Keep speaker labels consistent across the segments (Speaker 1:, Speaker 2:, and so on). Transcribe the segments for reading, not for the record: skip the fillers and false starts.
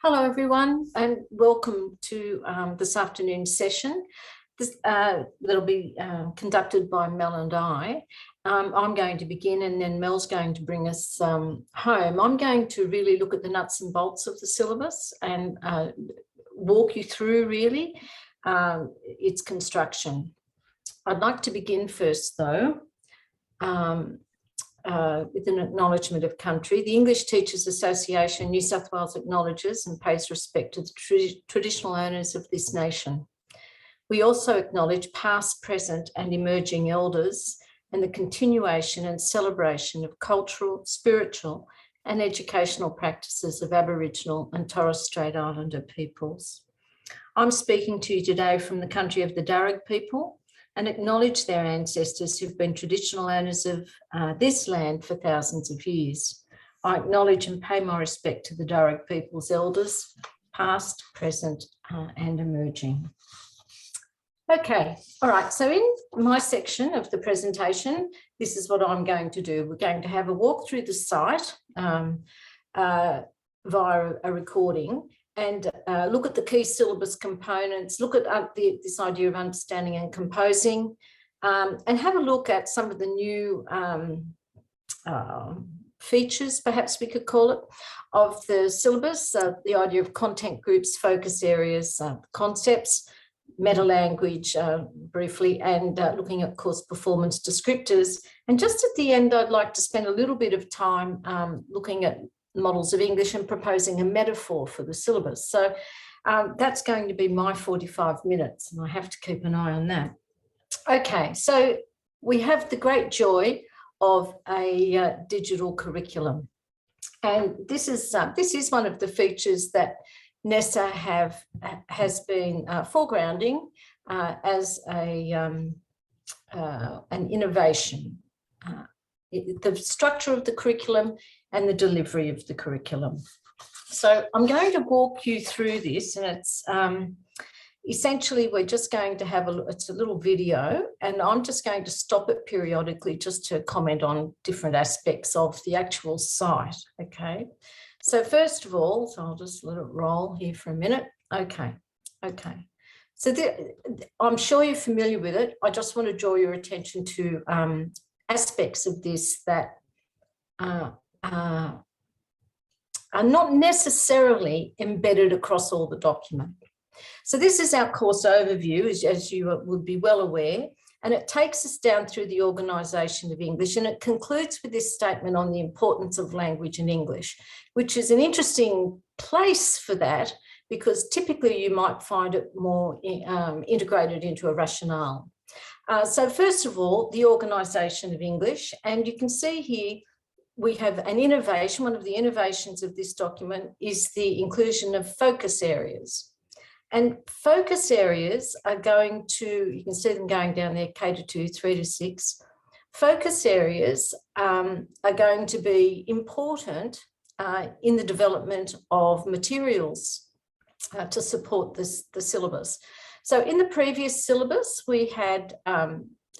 Speaker 1: Hello, everyone, and welcome to this afternoon's session. That'll be conducted by Mel and I. I'm going to begin and then Mel's going to bring us home. I'm going to really look at the nuts and bolts of the syllabus and walk you through really its construction. I'd like to begin first though with an acknowledgement of country. The English Teachers Association New South Wales acknowledges and pays respect to the traditional owners of this nation. We also acknowledge past, present and emerging elders and the continuation and celebration of cultural, spiritual and educational practices of Aboriginal and Torres Strait Islander peoples. I'm speaking to you today from the country of the Darug people and acknowledge their ancestors who've been traditional owners of this land for thousands of years. I acknowledge and pay my respect to the Darug people's elders, past, present and emerging. Okay, all right, so in my section of the presentation, this is what I'm going to do. We're going to have a walk through the site via a recording and look at the key syllabus components, look at this idea of understanding and composing, and have a look at some of the new features, perhaps we could call it, of the syllabus, the idea of content groups, focus areas, concepts, meta-language briefly, and looking at course performance descriptors. And just at the end, I'd like to spend a little bit of time looking at models of English and proposing a metaphor for the syllabus. So that's going to be my 45 minutes and I have to keep an eye on that. Okay, so we have the great joy of a digital curriculum. And this is one of the features that NESA has been foregrounding as an innovation. The structure of the curriculum and the delivery of the curriculum. So I'm going to walk you through this, and it's essentially we're just going to have it's a little video, and I'm just going to stop it periodically just to comment on different aspects of the actual site. Okay, so first of all, so I'll just let it roll here for a minute. Okay. So I'm sure you're familiar with it. I just want to draw your attention to aspects of this that are not necessarily embedded across all the document. So this is our course overview, as you would be well aware, and it takes us down through the organisation of English, and it concludes with this statement on the importance of language in English, which is an interesting place for that because typically you might find it more integrated into a rationale. So first of all, the organisation of English, and you can see here we have an innovation. One of the innovations of this document is the inclusion of focus areas. And focus areas are going to, you can see them going down there, K to 2, 3 to 6. Focus areas are going to be important in the development of materials to support the syllabus. So in the previous syllabus, we had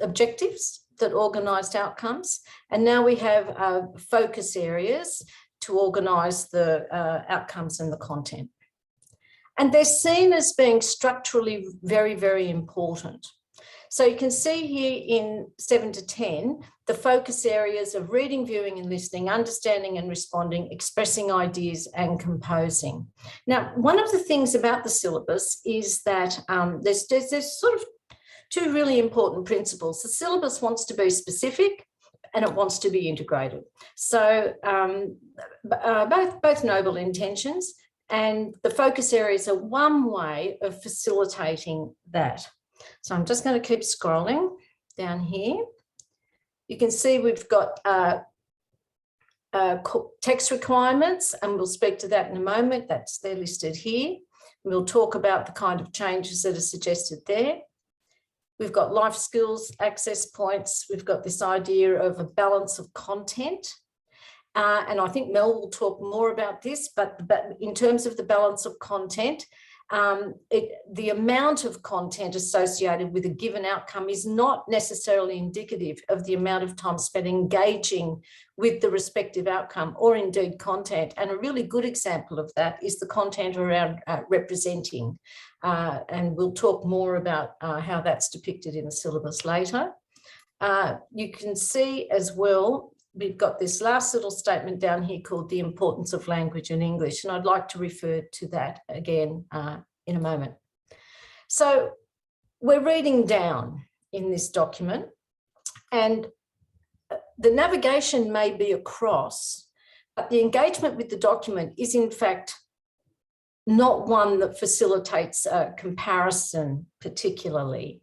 Speaker 1: objectives that organised outcomes, and now we have focus areas to organise the outcomes and the content. And they're seen as being structurally very, very important. So you can see here in 7 to 10, the focus areas of reading, viewing and listening, understanding and responding, expressing ideas and composing. Now, one of the things about the syllabus is that there's sort of two really important principles. The syllabus wants to be specific and it wants to be integrated. So both noble intentions, and the focus areas are one way of facilitating that. So I'm just going to keep scrolling down here. You can see we've got text requirements, and we'll speak to that in a moment. They're listed here. We'll talk about the kind of changes that are suggested there. We've got life skills, access points. We've got this idea of a balance of content. And I think Mel will talk more about this, but in terms of the balance of content, the amount of content associated with a given outcome is not necessarily indicative of the amount of time spent engaging with the respective outcome or indeed content. And a really good example of that is the content around representing. And we'll talk more about how that's depicted in the syllabus later. You can see as well, we've got this last little statement down here called the importance of language in English, and I'd like to refer to that again in a moment. So we're reading down in this document, and the navigation may be across, but the engagement with the document is in fact not one that facilitates a comparison particularly.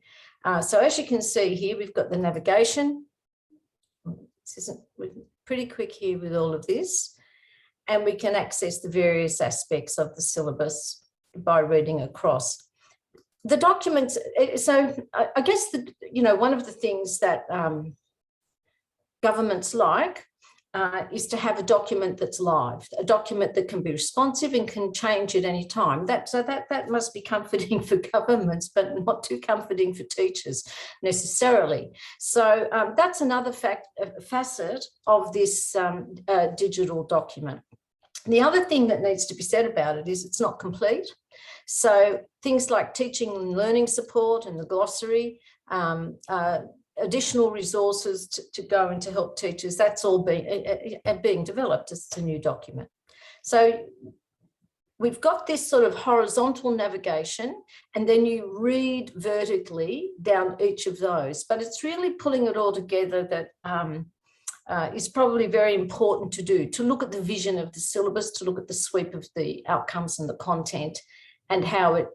Speaker 1: So as you can see here, we've got the navigation. We're pretty quick here with all of this, and we can access the various aspects of the syllabus by reading across the documents. So I guess one of the things that governments like is to have a document that's live, a document that can be responsive and can change at any time. That must be comforting for governments, but not too comforting for teachers necessarily. So that's another facet of this digital document. The other thing that needs to be said about it is it's not complete. So things like teaching and learning support and the glossary, additional resources to go and to help teachers, that's all being developed as a new document. So we've got this sort of horizontal navigation, and then you read vertically down each of those, but it's really pulling it all together that is probably very important to do, to look at the vision of the syllabus, to look at the sweep of the outcomes and the content, and how it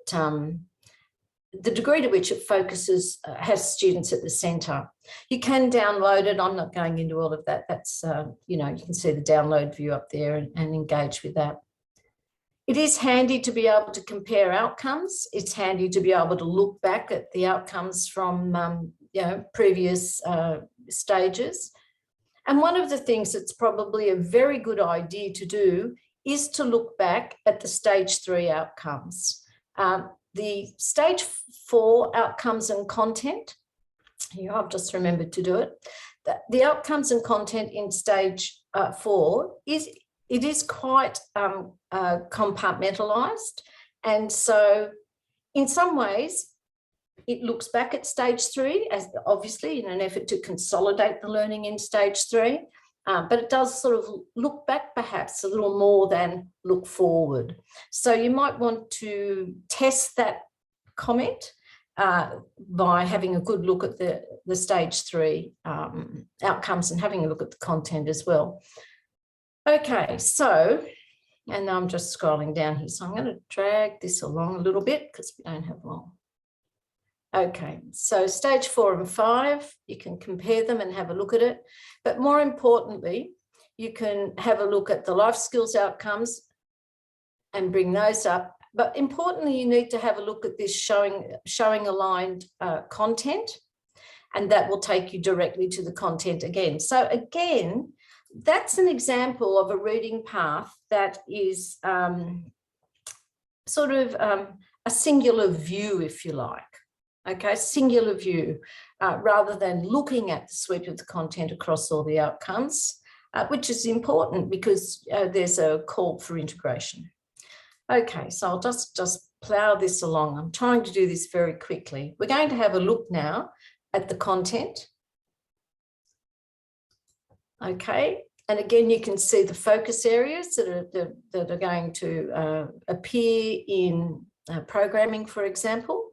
Speaker 1: the degree to which it focuses has students at the centre. You can download it. I'm not going into all of that. That's, you can see the download view up there and engage with that. It is handy to be able to compare outcomes. It's handy to be able to look back at the outcomes from, previous stages. And one of the things that's probably a very good idea to do is to look back at the stage 3 outcomes. The stage 4 outcomes and content, here I've just remembered to do it. The outcomes and content in stage 4 is quite compartmentalised, and so in some ways it looks back at stage 3 as obviously in an effort to consolidate the learning in stage 3. But it does sort of look back perhaps a little more than look forward. So you might want to test that comment by having a good look at the stage 3 outcomes and having a look at the content as well. Okay, so, and I'm just scrolling down here, so I'm going to drag this along a little bit because we don't have long. Okay, so stage 4 and 5, you can compare them and have a look at it. But more importantly, you can have a look at the life skills outcomes and bring those up. But importantly, you need to have a look at this showing aligned content, and that will take you directly to the content again. So again, that's an example of a reading path that is sort of a singular view, if you like. Okay, singular view, rather than looking at the sweep of the content across all the outcomes, which is important because there's a call for integration. Okay, so I'll just plough this along. I'm trying to do this very quickly. We're going to have a look now at the content. Okay, and again, you can see the focus areas that are going to appear in programming, for example.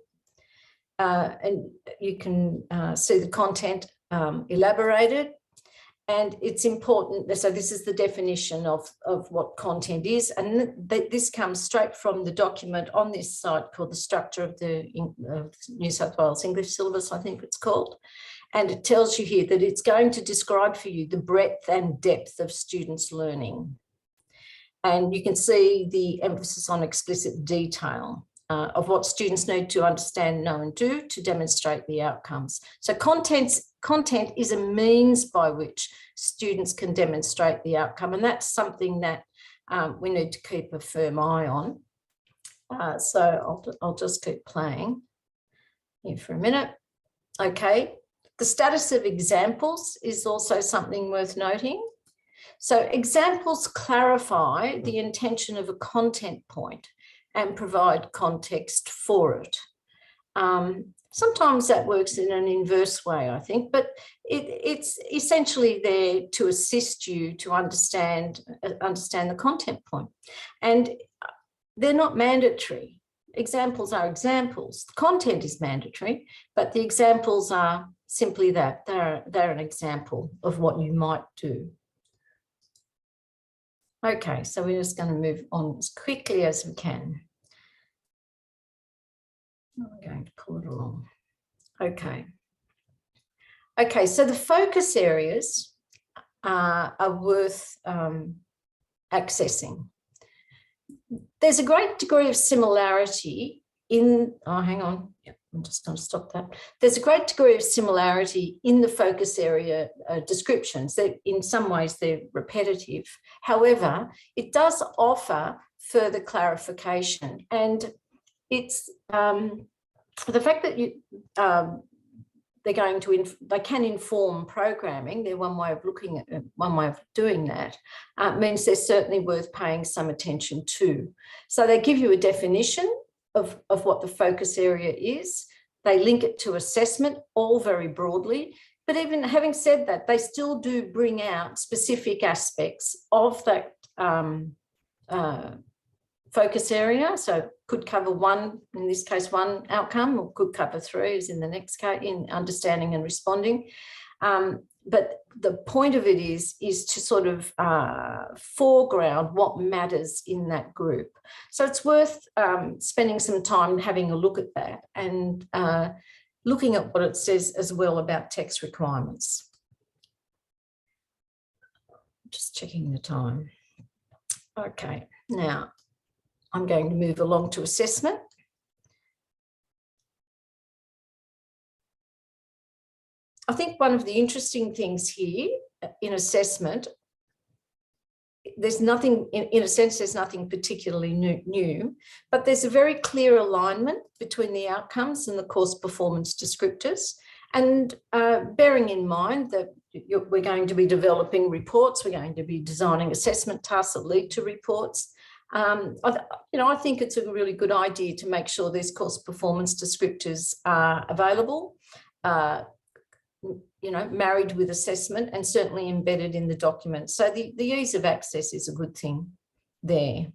Speaker 1: And you can see the content elaborated, and it's important. So this is the definition of what content is, and this comes straight from the document on this site called the Structure of the New South Wales English Syllabus, I think it's called. And it tells you here that it's going to describe for you the breadth and depth of students' learning. And you can see the emphasis on explicit detail of what students need to understand, know and do to demonstrate the outcomes. So content is a means by which students can demonstrate the outcome, and that's something that we need to keep a firm eye on. So I'll just keep playing here for a minute. Okay, the status of examples is also something worth noting. So examples clarify the intention of a content point and provide context for it. Sometimes that works in an inverse way, I think, but it's essentially there to assist you to understand the content point. And they're not mandatory. Examples are examples. The content is mandatory, but the examples are simply that. They're an example of what you might do. Okay, so we're just going to move on as quickly as we can. I'm going to pull it along. Okay. Okay, so the focus areas are worth accessing. There's a great degree of similarity in, hang on, yep, I'm just going to stop that. There's a great degree of similarity in the focus area descriptions. That in some ways they're repetitive. However, it does offer further clarification, and it's the fact that they can inform programming. They're one way of looking at it, one way of doing that. Means they're certainly worth paying some attention to. So they give you a definition of what the focus area is. They link it to assessment, all very broadly. But even having said that, they still do bring out specific aspects of that focus area. So could cover one, in this case, one outcome, or could cover three, as in the next case, in understanding and responding. But the point of it is to sort of foreground what matters in that group. So it's worth spending some time having a look at that and looking at what it says as well about text requirements. Just checking the time. Okay, now I'm going to move along to assessment. I think one of the interesting things here in assessment, there's nothing, in a sense, there's nothing particularly new, but there's a very clear alignment between the outcomes and the course performance descriptors. And bearing in mind that we're going to be developing reports, we're going to be designing assessment tasks that lead to reports. I think it's a really good idea to make sure these course performance descriptors are available, married with assessment and certainly embedded in the document. So the ease of access is a good thing there.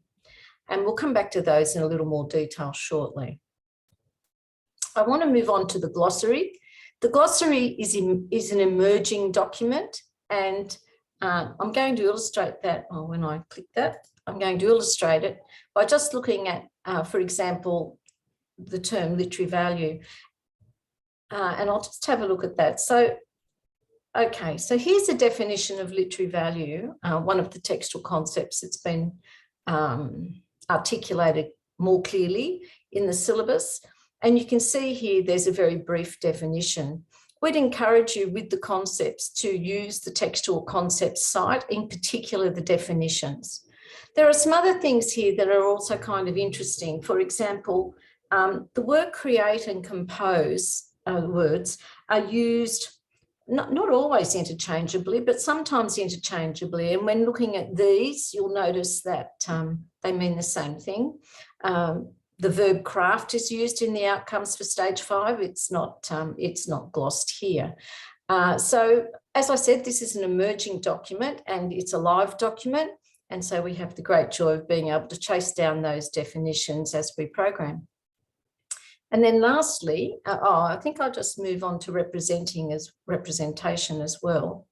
Speaker 1: And we'll come back to those in a little more detail shortly. I want to move on to the glossary. The glossary is an emerging document, and I'm going to illustrate that. Oh, when I click that, I'm going to illustrate it by just looking at, for example, the term literary value. And I'll just have a look at that. So, okay, so here's a definition of literary value, one of the textual concepts that's been articulated more clearly in the syllabus. And you can see here there's a very brief definition. We'd encourage you with the concepts to use the textual concepts site, in particular the definitions. There are some other things here that are also kind of interesting. For example, the word create and compose words are used not always interchangeably, but sometimes interchangeably. And when looking at these, you'll notice that they mean the same thing. The verb craft is used in the outcomes for stage 5. It's not glossed here. So as I said, this is an emerging document and it's a live document. And so we have the great joy of being able to chase down those definitions as we program. And then lastly, I think I'll just move on to representation as well.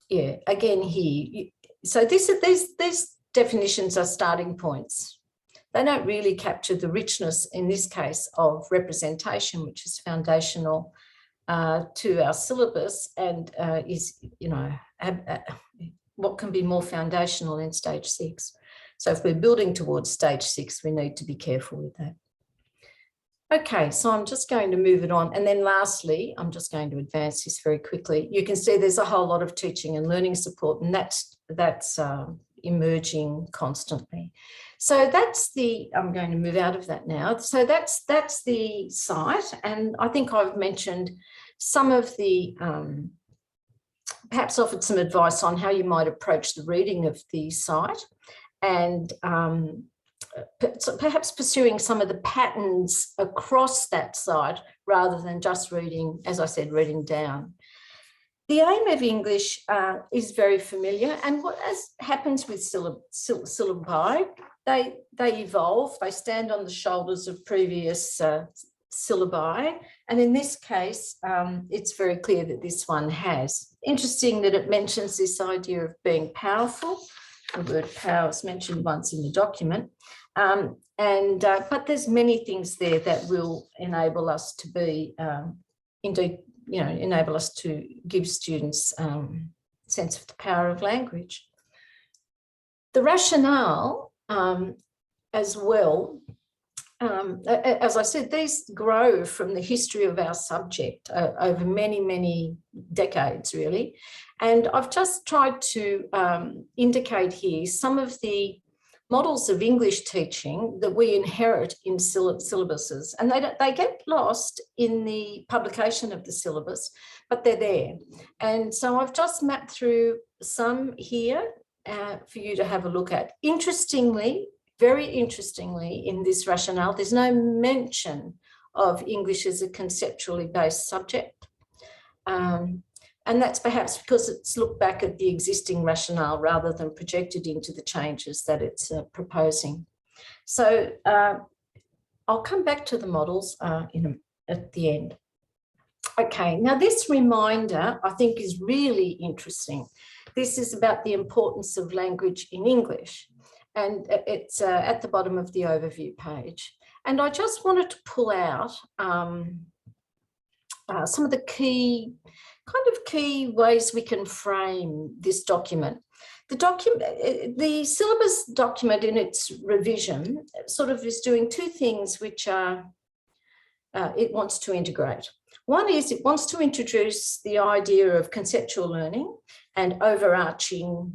Speaker 1: Yeah, again here. So these definitions are starting points. They don't really capture the richness, in this case, of representation, which is foundational to our syllabus and is, what can be more foundational in stage 6. So if we're building towards stage 6, we need to be careful with that. Okay, so I'm just going to move it on. And then lastly, I'm just going to advance this very quickly. You can see there's a whole lot of teaching and learning support, and that's emerging constantly. So that's I'm going to move out of that now. So that's the site. And I think I've mentioned some of the, perhaps offered some advice on how you might approach the reading of the site, and perhaps pursuing some of the patterns across that site rather than just reading, as I said, reading down. The aim of English is very familiar, and what happens with syllabi, they evolve, they stand on the shoulders of previous syllabi, and in this case, it's very clear that this one has. Interesting that it mentions this idea of being powerful. The word power is mentioned once in the document, but there's many things there that will enable us to be, indeed, enable us to give students sense of the power of language. The rationale as well, as I said, these grow from the history of our subject over many, many decades, really. And I've just tried to indicate here some of the models of English teaching that we inherit in syllabuses, and they get lost in the publication of the syllabus, but they're there. And so I've just mapped through some here for you to have a look at. Interestingly, very interestingly, in this rationale, there's no mention of English as a conceptually based subject. And that's perhaps because it's looked back at the existing rationale rather than projected into the changes that it's proposing. So I'll come back to the models at the end. Okay, now this reminder I think is really interesting. This is about the importance of language in English, and it's at the bottom of the overview page. And I just wanted to pull out some of the key ways we can frame this document. The syllabus document in its revision sort of is doing two things which are it wants to integrate. One is it wants to introduce the idea of conceptual learning and overarching,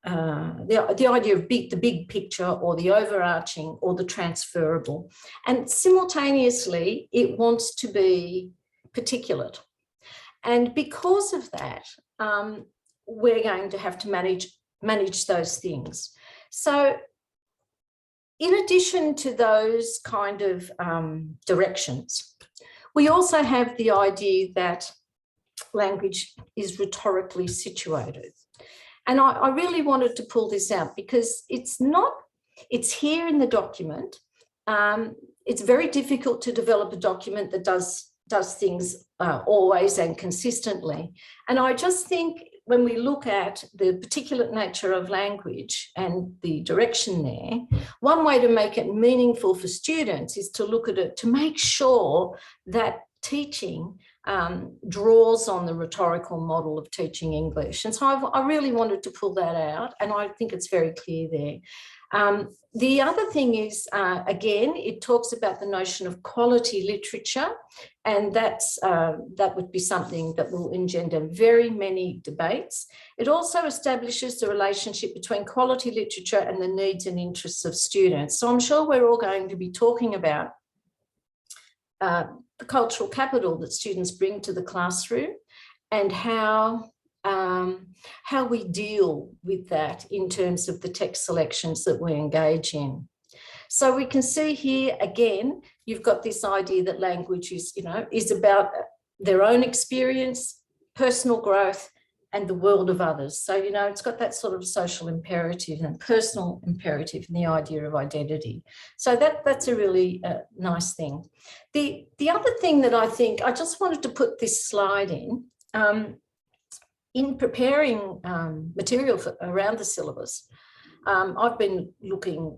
Speaker 1: the idea of the big picture, or the overarching, or the transferable. And simultaneously, it wants to be particulate. And because of that, we're going to have to manage those things. So in addition to those kind of directions, we also have the idea that language is rhetorically situated. And I really wanted to pull this out because it's here in the document. It's very difficult to develop a document that does things always and consistently. And I just think when we look at the particulate nature of language and the direction there, one way to make it meaningful for students is to look at it, to make sure that teaching draws on the rhetorical model of teaching English. And so I really wanted to pull that out, and I think it's very clear there. The other thing is, again, it talks about the notion of quality literature, and that would be something that will engender very many debates. It also establishes the relationship between quality literature and the needs and interests of students. So I'm sure we're all going to be talking about the cultural capital that students bring to the classroom, and how we deal with that in terms of the text selections that we engage in. So we can see here again, you've got this idea that language is about their own experience, personal growth, and the world of others. So, it's got that sort of social imperative and personal imperative and the idea of identity. So that's a really nice thing. The other thing that I think, I just wanted to put this slide in preparing material around the syllabus. I've been looking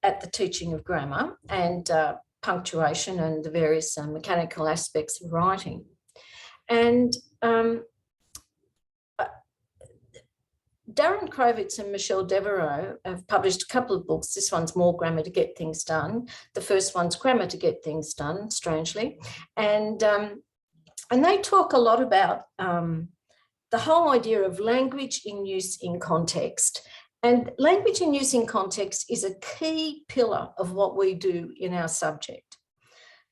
Speaker 1: at the teaching of grammar and punctuation and the various mechanical aspects of writing. And Darren Krovitz and Michelle Devereaux have published a couple of books. This one's More Grammar to Get Things Done. The first one's Grammar to Get Things Done, strangely. And they talk a lot about the whole idea of language in use in context, And language in use in context is a key pillar of what we do in our subject.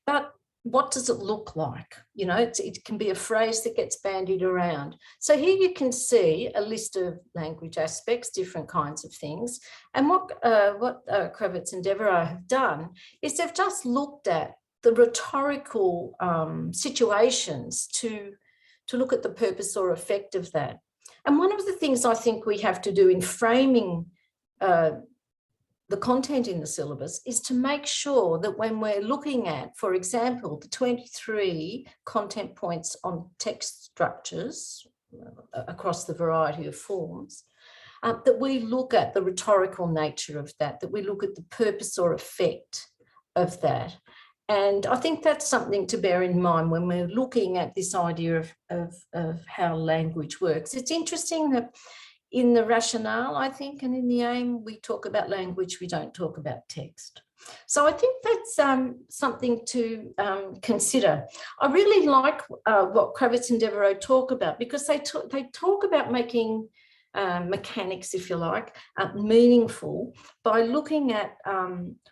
Speaker 1: But what does it look like? You know, it can be a phrase that gets bandied around. So here you can see a list of language aspects, different kinds of things. And what Kravitz and Devereux have done is they've just looked at the rhetorical situations to look at the purpose or effect of that. And one of the things I think we have to do in framing the content in the syllabus is to make sure that when we're looking at, for example, the 23 content points on text structures across the variety of forms, that we look at the rhetorical nature of that, that we look at the purpose or effect of that. And I think that's something to bear in mind when we're looking at this idea of how language works. It's interesting that in the rationale, I think, and in the aim, we talk about language, we don't talk about text. So I think that's something to consider. I really like what Kravitz and Devereux talk about, because they talk about making mechanics, if you like, meaningful by looking at,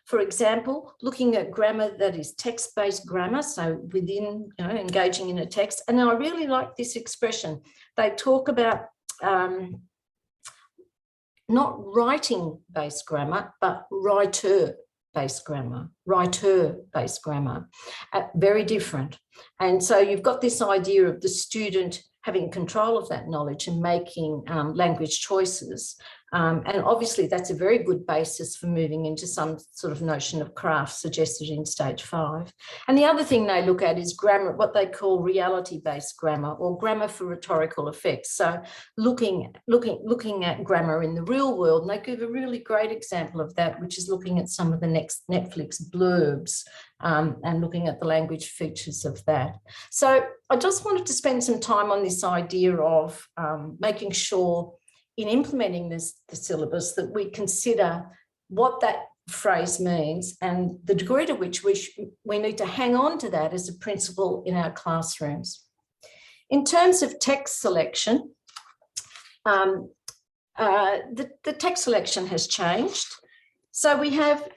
Speaker 1: for example, looking at grammar that is text-based grammar, so within, you know, engaging in a text. And I really like this expression. They talk about not writing-based grammar, but writer-based grammar, very different. And so you've got this idea of the student having control of that knowledge and making language choices. And obviously that's a very good basis for moving into some sort of notion of craft suggested in stage 5. And the other thing they look at is grammar, what they call reality-based grammar, or grammar for rhetorical effects. So looking at grammar in the real world, and they give a really great example of that, which is looking at some of the next Netflix blurbs and looking at the language features of that. So I just wanted to spend some time on this idea of making sure in implementing the syllabus that we consider what that phrase means and the degree to which we need to hang on to that as a principle in our classrooms. In terms of text selection, the text selection has changed. So we have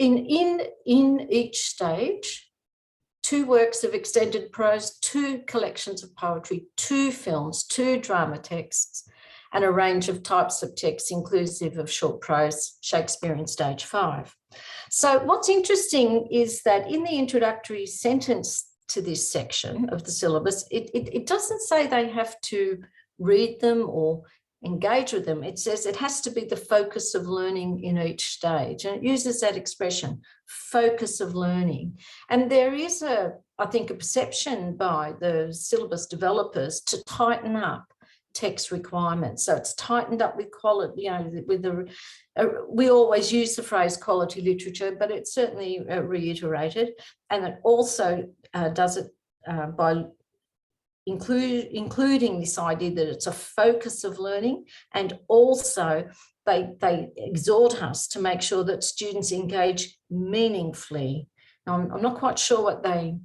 Speaker 1: in each stage 2 works of extended prose, 2 collections of poetry, 2 films, 2 drama texts, and a range of types of texts inclusive of short prose, Shakespeare in stage 5. So what's interesting is that in the introductory sentence to this section of the syllabus, it doesn't say they have to read them or engage with them. It says it has to be the focus of learning in each stage. And it uses that expression, focus of learning. And there is I think, a perception by the syllabus developers to tighten up text requirements. So it's tightened up with quality, you know, with we always use the phrase quality literature, but it's certainly reiterated. And it also does it by including this idea that it's a focus of learning, and also they exhort us to make sure that students engage meaningfully. Now, I'm not quite sure what I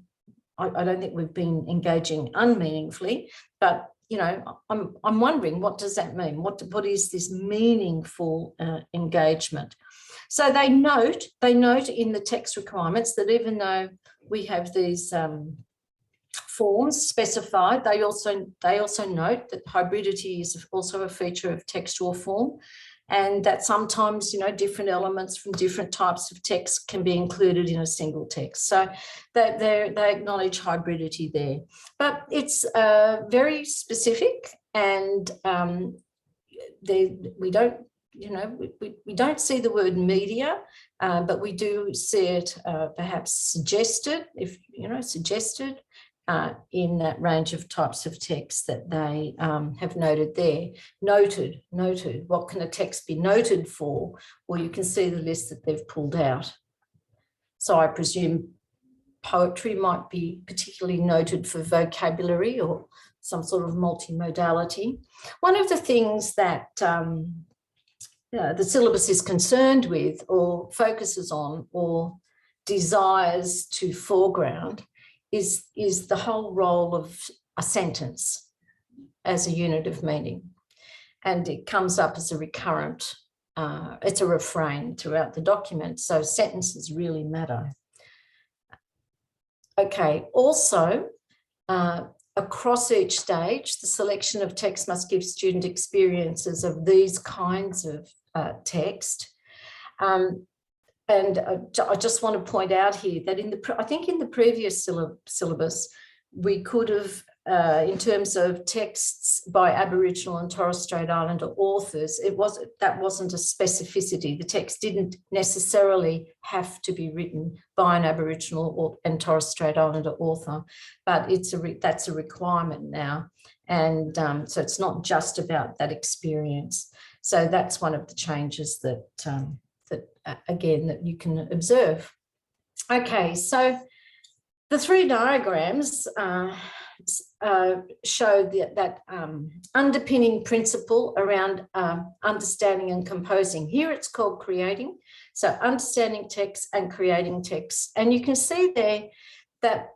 Speaker 1: don't think we've been engaging unmeaningfully, but you know, I'm wondering, what does that mean? What is this meaningful engagement? So they note in the text requirements that even though we have these forms specified, they also note that hybridity is also a feature of textual form, and that sometimes, you know, different elements from different types of text can be included in a single text. So they acknowledge hybridity there, but it's very specific, and we don't, you know, we don't see the word media, but we do see it perhaps suggested, if you know, suggested in that range of types of text that they have noted there. Noted, what can a text be noted for? Well, you can see the list that they've pulled out. So I presume poetry might be particularly noted for vocabulary or some sort of multimodality. One of the things that the syllabus is concerned with or focuses on or desires to foreground is the whole role of a sentence as a unit of meaning. And it comes up as a recurrent it's a refrain throughout the document. So sentences really matter. Okay, also, across each stage, the selection of text must give student experiences of these kinds of text. And I just want to point out here that I think in the previous syllabus, we could have, in terms of texts by Aboriginal and Torres Strait Islander authors, that wasn't a specificity. The text didn't necessarily have to be written by an Aboriginal and Torres Strait Islander author, but that's a requirement now. And so it's not just about that experience. So that's one of the changes that again, that you can observe. Okay, so the three diagrams show that underpinning principle around understanding and composing. Here it's called creating. So understanding text and creating text. And you can see there that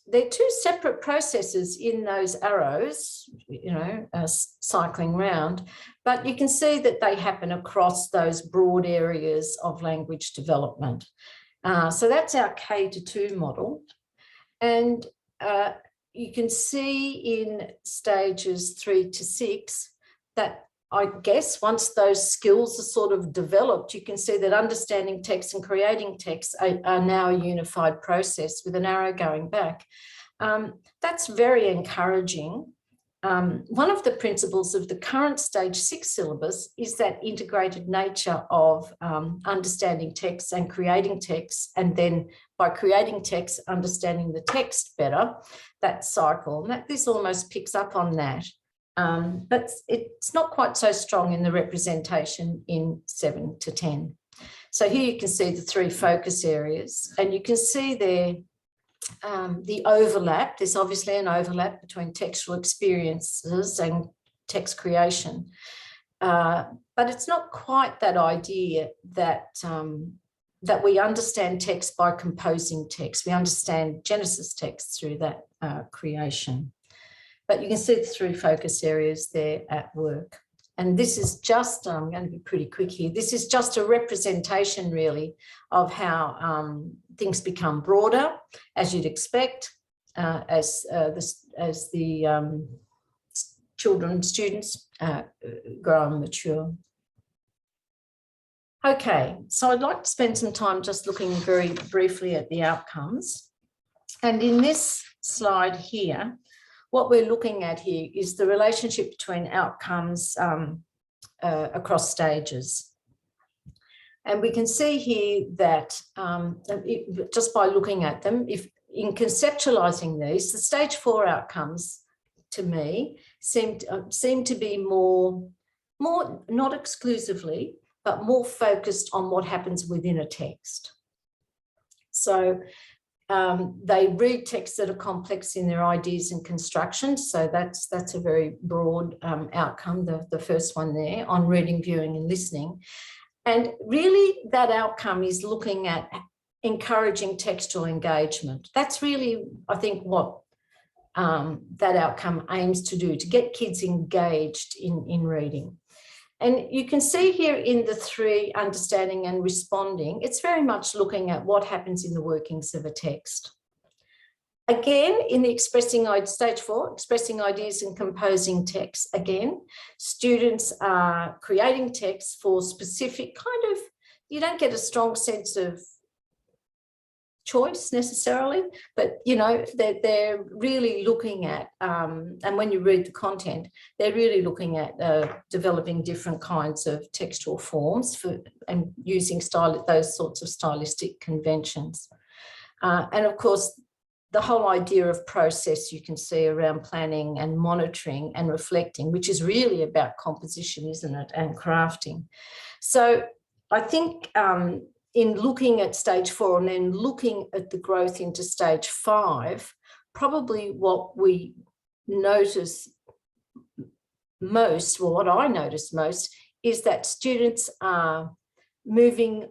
Speaker 1: they're two separate processes in those arrows, cycling round, but you can see that they happen across those broad areas of language development. So that's our K-2 model. And you can see in stages 3 to 6 that, I guess, once those skills are sort of developed, you can see that understanding text and creating text are now a unified process with an arrow going back. That's very encouraging. One of the principles of the current stage 6 syllabus is that integrated nature of understanding text and creating text, and then by creating text, understanding the text better, that cycle. And this almost picks up on that. But it's not quite so strong in the representation in 7 to 10. So here you can see the three focus areas, and you can see there the overlap. There's obviously an overlap between textual experiences and text creation. But it's not quite that idea that we understand text by composing text. We understand Genesis text through that creation. But you can see the three focus areas there at work. And this is just, I'm going to be pretty quick here, this is just a representation really of how things become broader, as you'd expect, as the students grow and mature. Okay, so I'd like to spend some time just looking very briefly at the outcomes. And in this slide here, what we're looking at here is the relationship between outcomes across stages. And we can see here that just by looking at them, if in conceptualizing these, the stage 4 outcomes to me seem to be more not exclusively, but more focused on what happens within a text. So they read texts that are complex in their ideas and construction. So that's a very broad outcome, the first one there, on reading, viewing and listening. And really that outcome is looking at encouraging textual engagement. That's really, I think, what that outcome aims to do, to get kids engaged in reading. And you can see here in the 3, understanding and responding, it's very much looking at what happens in the workings of a text. Again, in the stage 4, expressing ideas and composing text, again, students are creating text for specific kind of, you don't get a strong sense of choice necessarily, but they're really looking at and when you read the content, they're really looking at developing different kinds of textual forms and using those sorts of stylistic conventions. And of course, the whole idea of process you can see around planning and monitoring and reflecting, which is really about composition, isn't it, and crafting. So I think in looking at stage 4 and then looking at the growth into stage 5, probably what we notice most, well, what I notice most, is that students are moving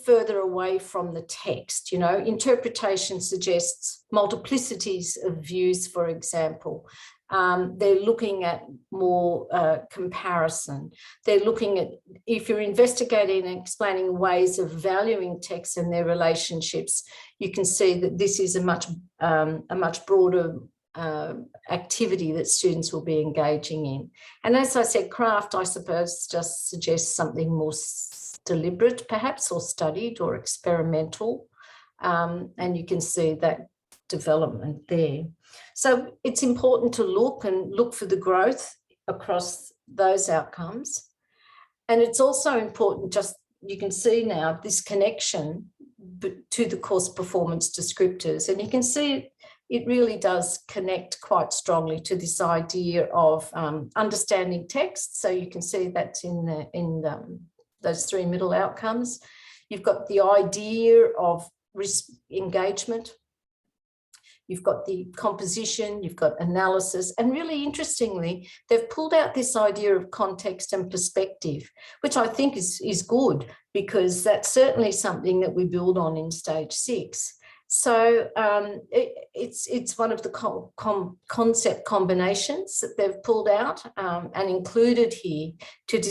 Speaker 1: further away from the text. Interpretation suggests multiplicities of views, for example, They're looking at more comparison. They're looking at, if you're investigating and explaining ways of valuing texts and their relationships, you can see that this is a much broader activity that students will be engaging in. And as I said, craft, I suppose, just suggests something more deliberate, perhaps, or studied or experimental. And you can see that development there. So it's important to look for the growth across those outcomes. And it's also important, just you can see now this connection to the course performance descriptors. And you can see it really does connect quite strongly to this idea of understanding text. So you can see that's in those three middle outcomes. You've got the idea of engagement. You've got the composition, you've got analysis, and really interestingly, they've pulled out this idea of context and perspective, which I think is good, because that's certainly something that we build on in stage 6. So it's one of the concept combinations that they've pulled out and included here to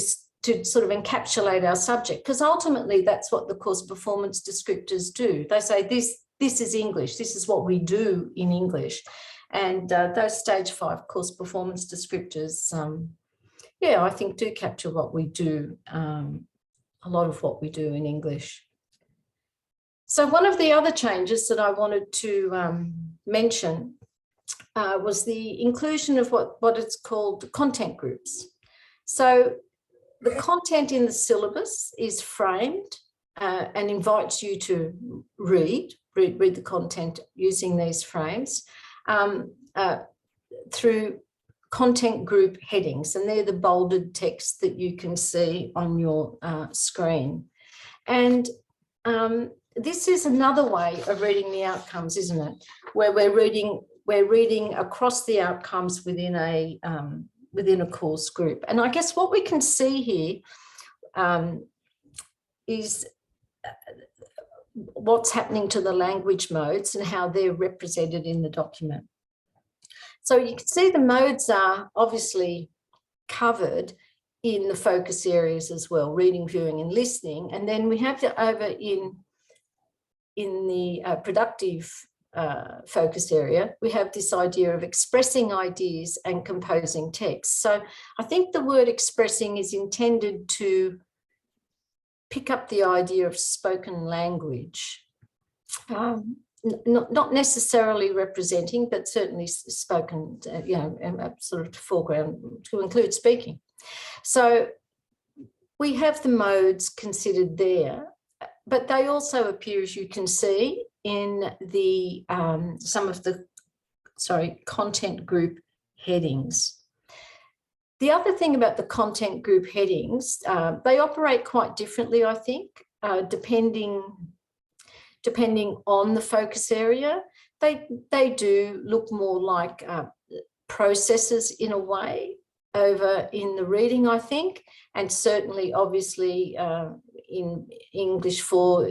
Speaker 1: sort of encapsulate our subject, because ultimately that's what the course performance descriptors do. They say this is English, this is what we do in English. And those stage 5 course performance descriptors, yeah, I think do capture what we do, a lot of what we do in English. So one of the other changes that I wanted to mention was the inclusion of what it's called content groups. So the content in the syllabus is framed and invites you to read the content using these frames through content group headings, and they're the bolded text that you can see on your screen. And this is another way of reading the outcomes, isn't it? Where we're reading across the outcomes within a course group. And I guess what we can see here is what's happening to the language modes and how they're represented in the document. So you can see the modes are obviously covered in the focus areas as well, reading, viewing and listening. And then we have it over in the productive focus area, we have this idea of expressing ideas and composing text. So I think the word expressing is intended to pick up the idea of spoken language, not necessarily representing, but certainly spoken, you know, sort of foreground to include speaking. So we have the modes considered there, but they also appear, as you can see, in the some of the content group headings. The other thing about the content group headings, they operate quite differently, I think, depending on the focus area. They do look more like processes in a way over in the reading, I think, and certainly obviously in English for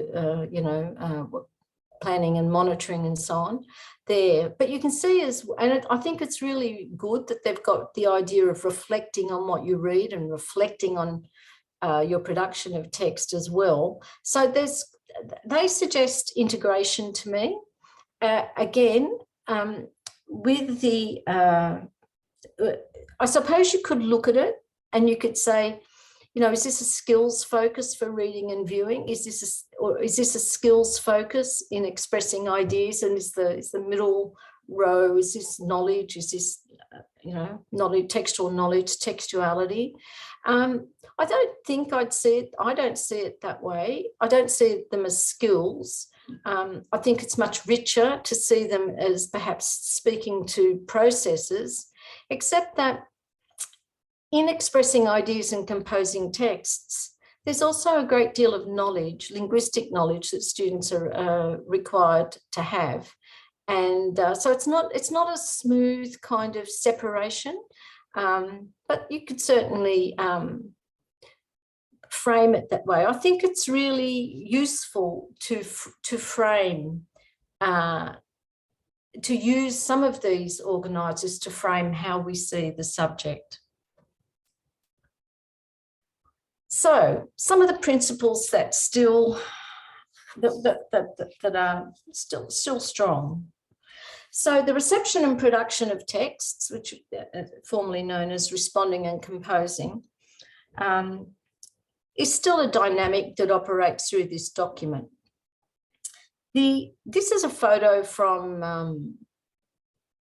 Speaker 1: planning and monitoring and so on there. But you can see I think it's really good that they've got the idea of reflecting on what you read and reflecting on your production of text as well. So they suggest integration to me. Again, with the, I suppose you could look at it and you could say, you know, is this a skills focus for reading and viewing? Is this a skills focus in expressing ideas? And is the middle row, is this knowledge? Is this, knowledge, textual knowledge, textuality? I don't think I don't see it that way. I don't see them as skills. I think it's much richer to see them as perhaps speaking to processes, except that in expressing ideas and composing texts, there's also a great deal of knowledge, linguistic knowledge, that students are required to have. And so it's not a smooth kind of separation, but you could certainly frame it that way. I think it's really useful to frame to use some of these organisers to frame how we see the subject. So some of the principles that are still strong. So the reception and production of texts, which are formerly known as responding and composing, is still a dynamic that operates through this document. This is a photo from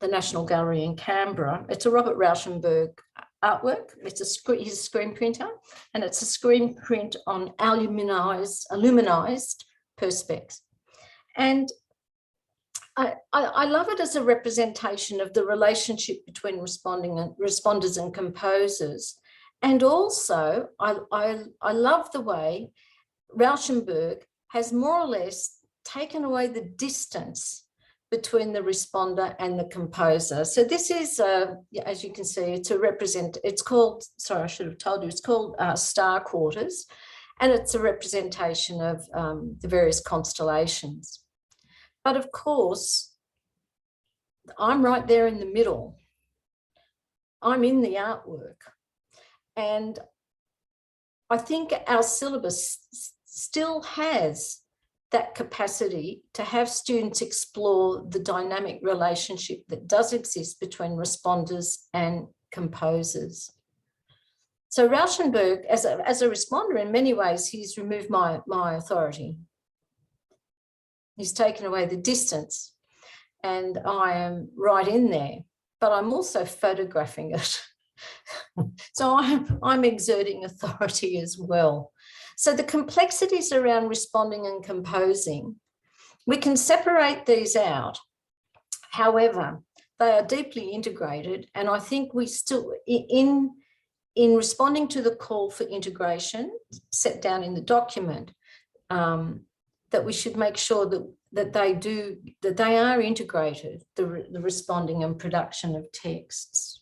Speaker 1: the National Gallery in Canberra. It's a Robert Rauschenberg artwork. He's a screen printer, and it's a screen print on aluminized perspex. And I love it as a representation of the relationship between responders and composers. And also, I love the way Rauschenberg has more or less taken away the distance between the responder and the composer. So this is, as you can see, it's called, sorry, I should have told you, it's called star quarters, and it's a representation of the various constellations. But of course, I'm right there in the middle. I'm in the artwork. And I think our syllabus still has that capacity to have students explore the dynamic relationship that does exist between responders and composers. So Rauschenberg, as a responder, in many ways, he's removed my authority. He's taken away the distance, and I am right in there, but I'm also photographing it. So I'm exerting authority as well. So the complexities around responding and composing, we can separate these out. However, they are deeply integrated, and I think we still, in responding to the call for integration set down in the document, that we should make sure that they are integrated, the responding and production of texts.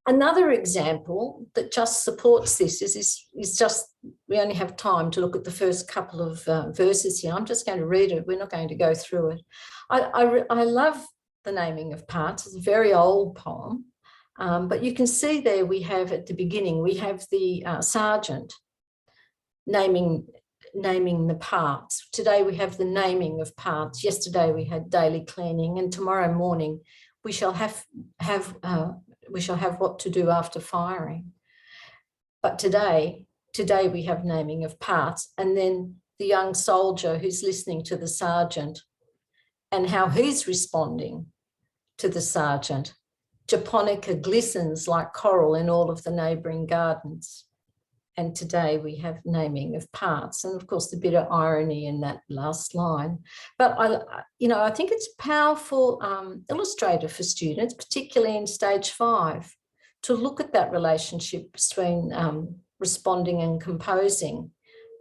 Speaker 1: Another example that just supports this is just, we only have time to look at the first couple of verses here. I'm just going to read it. We're not going to go through it. I love the naming of parts. It's a very old poem, but you can see there we have at the beginning, we have the sergeant naming the parts. Today we have the naming of parts. Yesterday we had daily cleaning, and tomorrow morning we shall have what to do after firing. But today we have naming of parts, and then the young soldier who's listening to the sergeant and how he's responding to the sergeant. Japonica glistens like coral in all of the neighbouring gardens. And today we have naming of parts, and of course the bit of irony in that last line. But I think it's a powerful illustrator for students, particularly in stage 5, to look at that relationship between responding and composing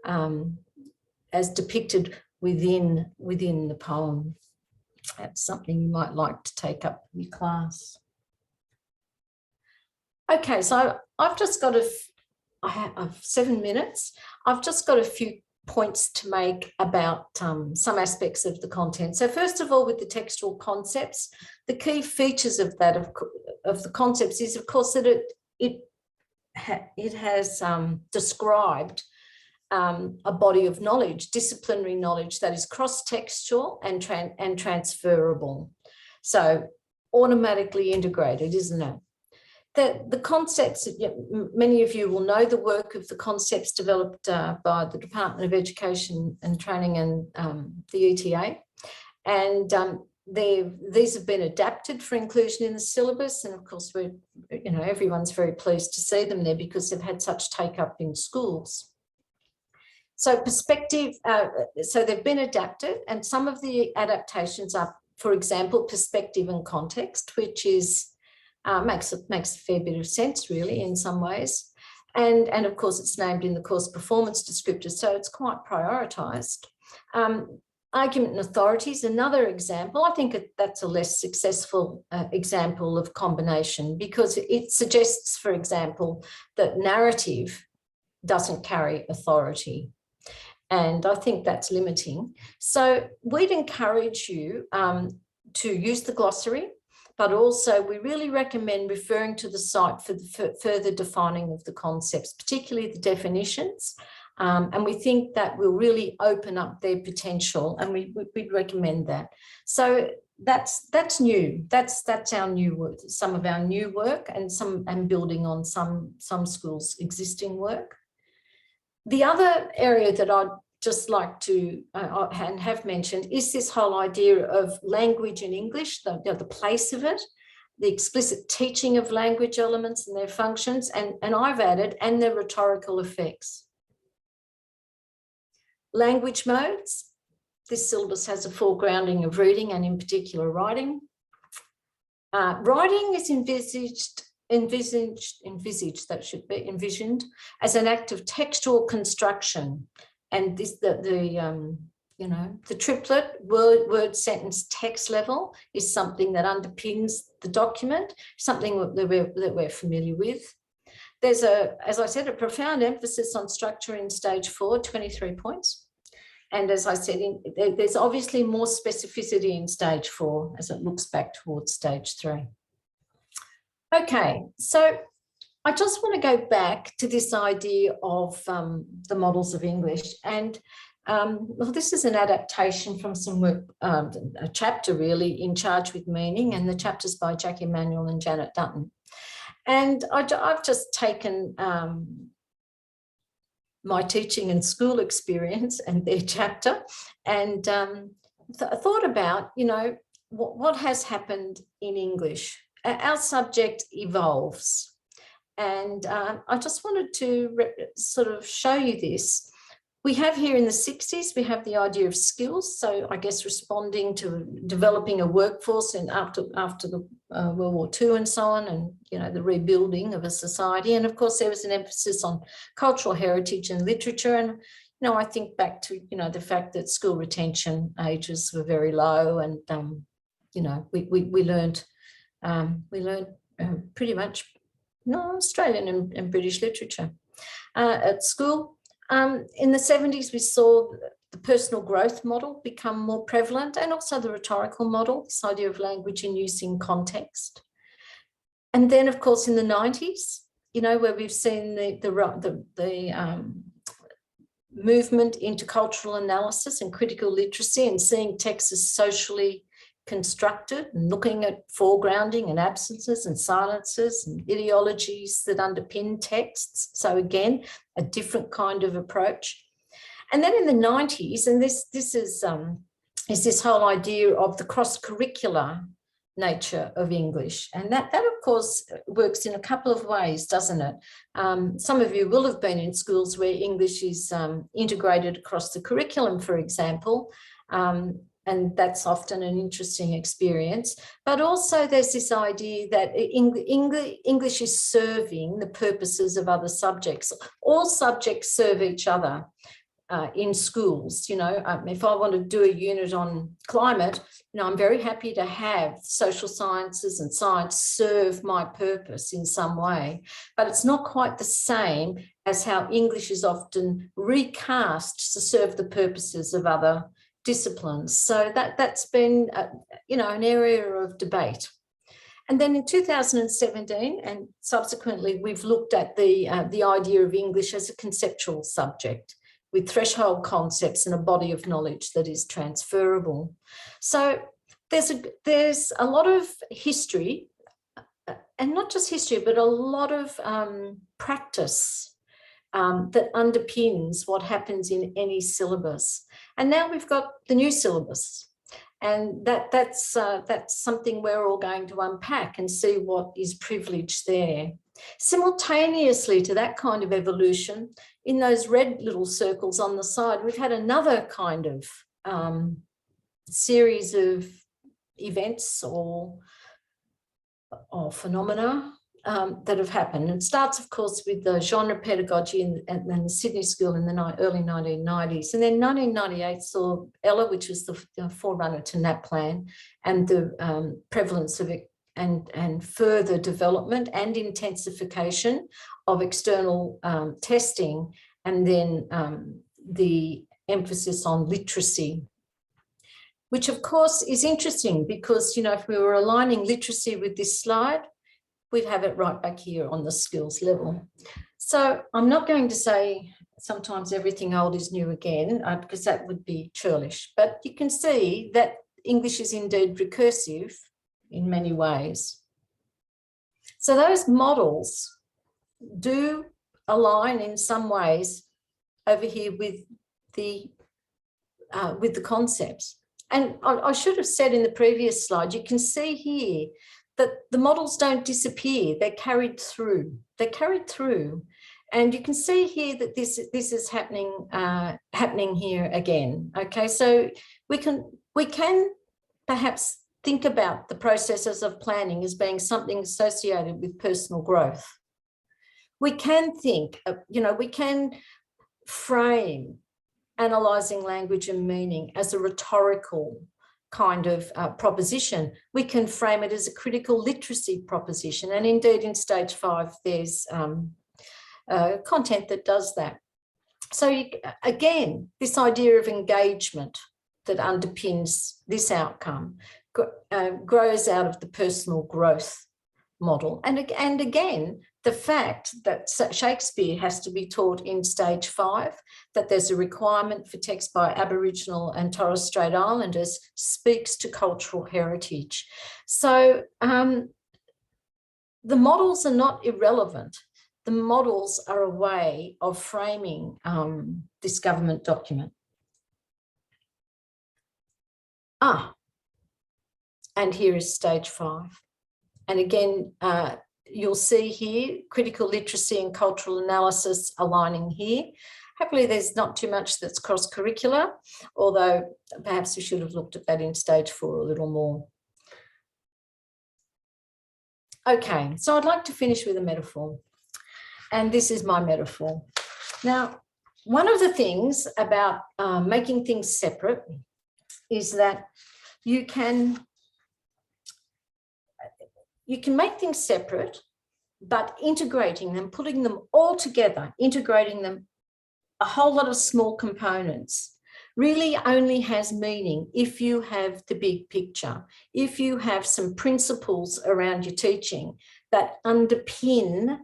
Speaker 1: as depicted within the poem. That's something you might like to take up in your class. Okay, so I've just got I have 7 minutes. I've just got a few points to make about some aspects of the content. So first of all, with the textual concepts, the key features of the concepts is, of course, that it has described a body of knowledge, disciplinary knowledge that is cross-textual and transferable. So automatically integrated, isn't it? The concepts, many of you will know the work of the concepts developed by the Department of Education and Training and the ETA. And these have been adapted for inclusion in the syllabus. And of course, everyone's very pleased to see them there because they've had such take up in schools. So perspective, so they've been adapted, and some of the adaptations are, for example, perspective and context, which is makes a fair bit of sense, really, in some ways. And of course, it's named in the course performance descriptors, so it's quite prioritised. Argument and authority is another example. I think that's a less successful example of combination, because it suggests, for example, that narrative doesn't carry authority. And I think that's limiting. So we'd encourage you to use the glossary, but also we really recommend referring to the site for the further defining of the concepts, particularly the definitions. And we think that will really open up their potential, and we'd recommend that. So that's new. That's our new work, some of our new work, and building on some schools' existing work. The other area that I'd just like to and have mentioned is this whole idea of language in English, the place of it, the explicit teaching of language elements and their functions, and I've added, and their rhetorical effects. Language modes. This syllabus has a foregrounding of reading and in particular writing. Writing is envisaged, that should be envisioned, as an act of textual construction. And this, the triplet word, sentence, text level is something that underpins the document, something that we're familiar with. There's as I said, a profound emphasis on structure in stage 4, 23 points. And as I said, there's obviously more specificity in stage 4 as it looks back towards stage 3. Okay, so I just want to go back to this idea of the models of English. And well, this is an adaptation from some work, a chapter really, In Charge with Meaning, and the chapter's by Jackie Emanuel and Janet Dutton. And I've just taken my teaching and school experience and their chapter, and thought about, what has happened in English. Our subject evolves, and I just wanted to sort of show you this. We have here in the 60s, we have the idea of skills. So I guess responding to developing a workforce and after the World War II and so on, and, the rebuilding of a society. And of course, there was an emphasis on cultural heritage and literature. And, I think back to, the fact that school retention ages were very low, and, we learned pretty much Australian and British literature at school. In the 70s, we saw the personal growth model become more prevalent, and also the rhetorical model, this idea of language in use in context. And then, of course, in the 90s, where we've seen the movement into cultural analysis and critical literacy, and seeing text as socially constructed, and looking at foregrounding and absences and silences and ideologies that underpin texts. So again, a different kind of approach. And then in the 90s, and this is this whole idea of the cross-curricular nature of English. And that of course works in a couple of ways, doesn't it? Some of you will have been in schools where English is integrated across the curriculum, for example. And that's often an interesting experience. But also there's this idea that English is serving the purposes of other subjects. All subjects serve each other in schools. If I want to do a unit on climate, I'm very happy to have social sciences and science serve my purpose in some way. But it's not quite the same as how English is often recast to serve the purposes of other disciplines. So that's been an area of debate. And then in 2017 and subsequently, we've looked at the idea of English as a conceptual subject with threshold concepts and a body of knowledge that is transferable. So there's a lot of history, and not just history, but a lot of practice that underpins what happens in any syllabus. And now we've got the new syllabus, and that's something we're all going to unpack and see what is privileged there. Simultaneously to that kind of evolution, in those red little circles on the side, we've had another kind of series of events or phenomena that have happened. It starts, of course, with the genre pedagogy and the Sydney School in the early 1990s. And then 1998 saw Ella, which was the forerunner to NAPLAN, and the prevalence of it and further development and intensification of external testing, and then the emphasis on literacy, which of course is interesting because, you know, if we were aligning literacy with this slide, we'd have it right back here on the skills level. So I'm not going to say sometimes everything old is new again, because that would be churlish, but you can see that English is indeed recursive in many ways. So those models do align in some ways over here with the concepts. And I should have said in the previous slide, you can see here that the models don't disappear, they're carried through. They're carried through. And you can see here that this is happening here again. Okay, so we can perhaps think about the processes of planning as being something associated with personal growth. We can think, you know, we can frame analysing language and meaning as a rhetorical kind of proposition. We can frame it as a critical literacy proposition. And indeed in stage 5, there's content that does that. So again, this idea of engagement that underpins this outcome grows out of the personal growth model. And again, the fact that Shakespeare has to be taught in stage 5, that there's a requirement for text by Aboriginal and Torres Strait Islanders, speaks to cultural heritage. So the models are not irrelevant. The models are a way of framing this government document. And here is stage 5. And again, you'll see here critical literacy and cultural analysis aligning here. Happily, there's not too much that's cross-curricular, although perhaps we should have looked at that in stage 4 a little more. Okay, so I'd like to finish with a metaphor. And this is my metaphor. Now, one of the things about making things separate is that you can make things separate, but integrating them, putting them all together, integrating them, a whole lot of small components, really only has meaning if you have the big picture, if you have some principles around your teaching that underpin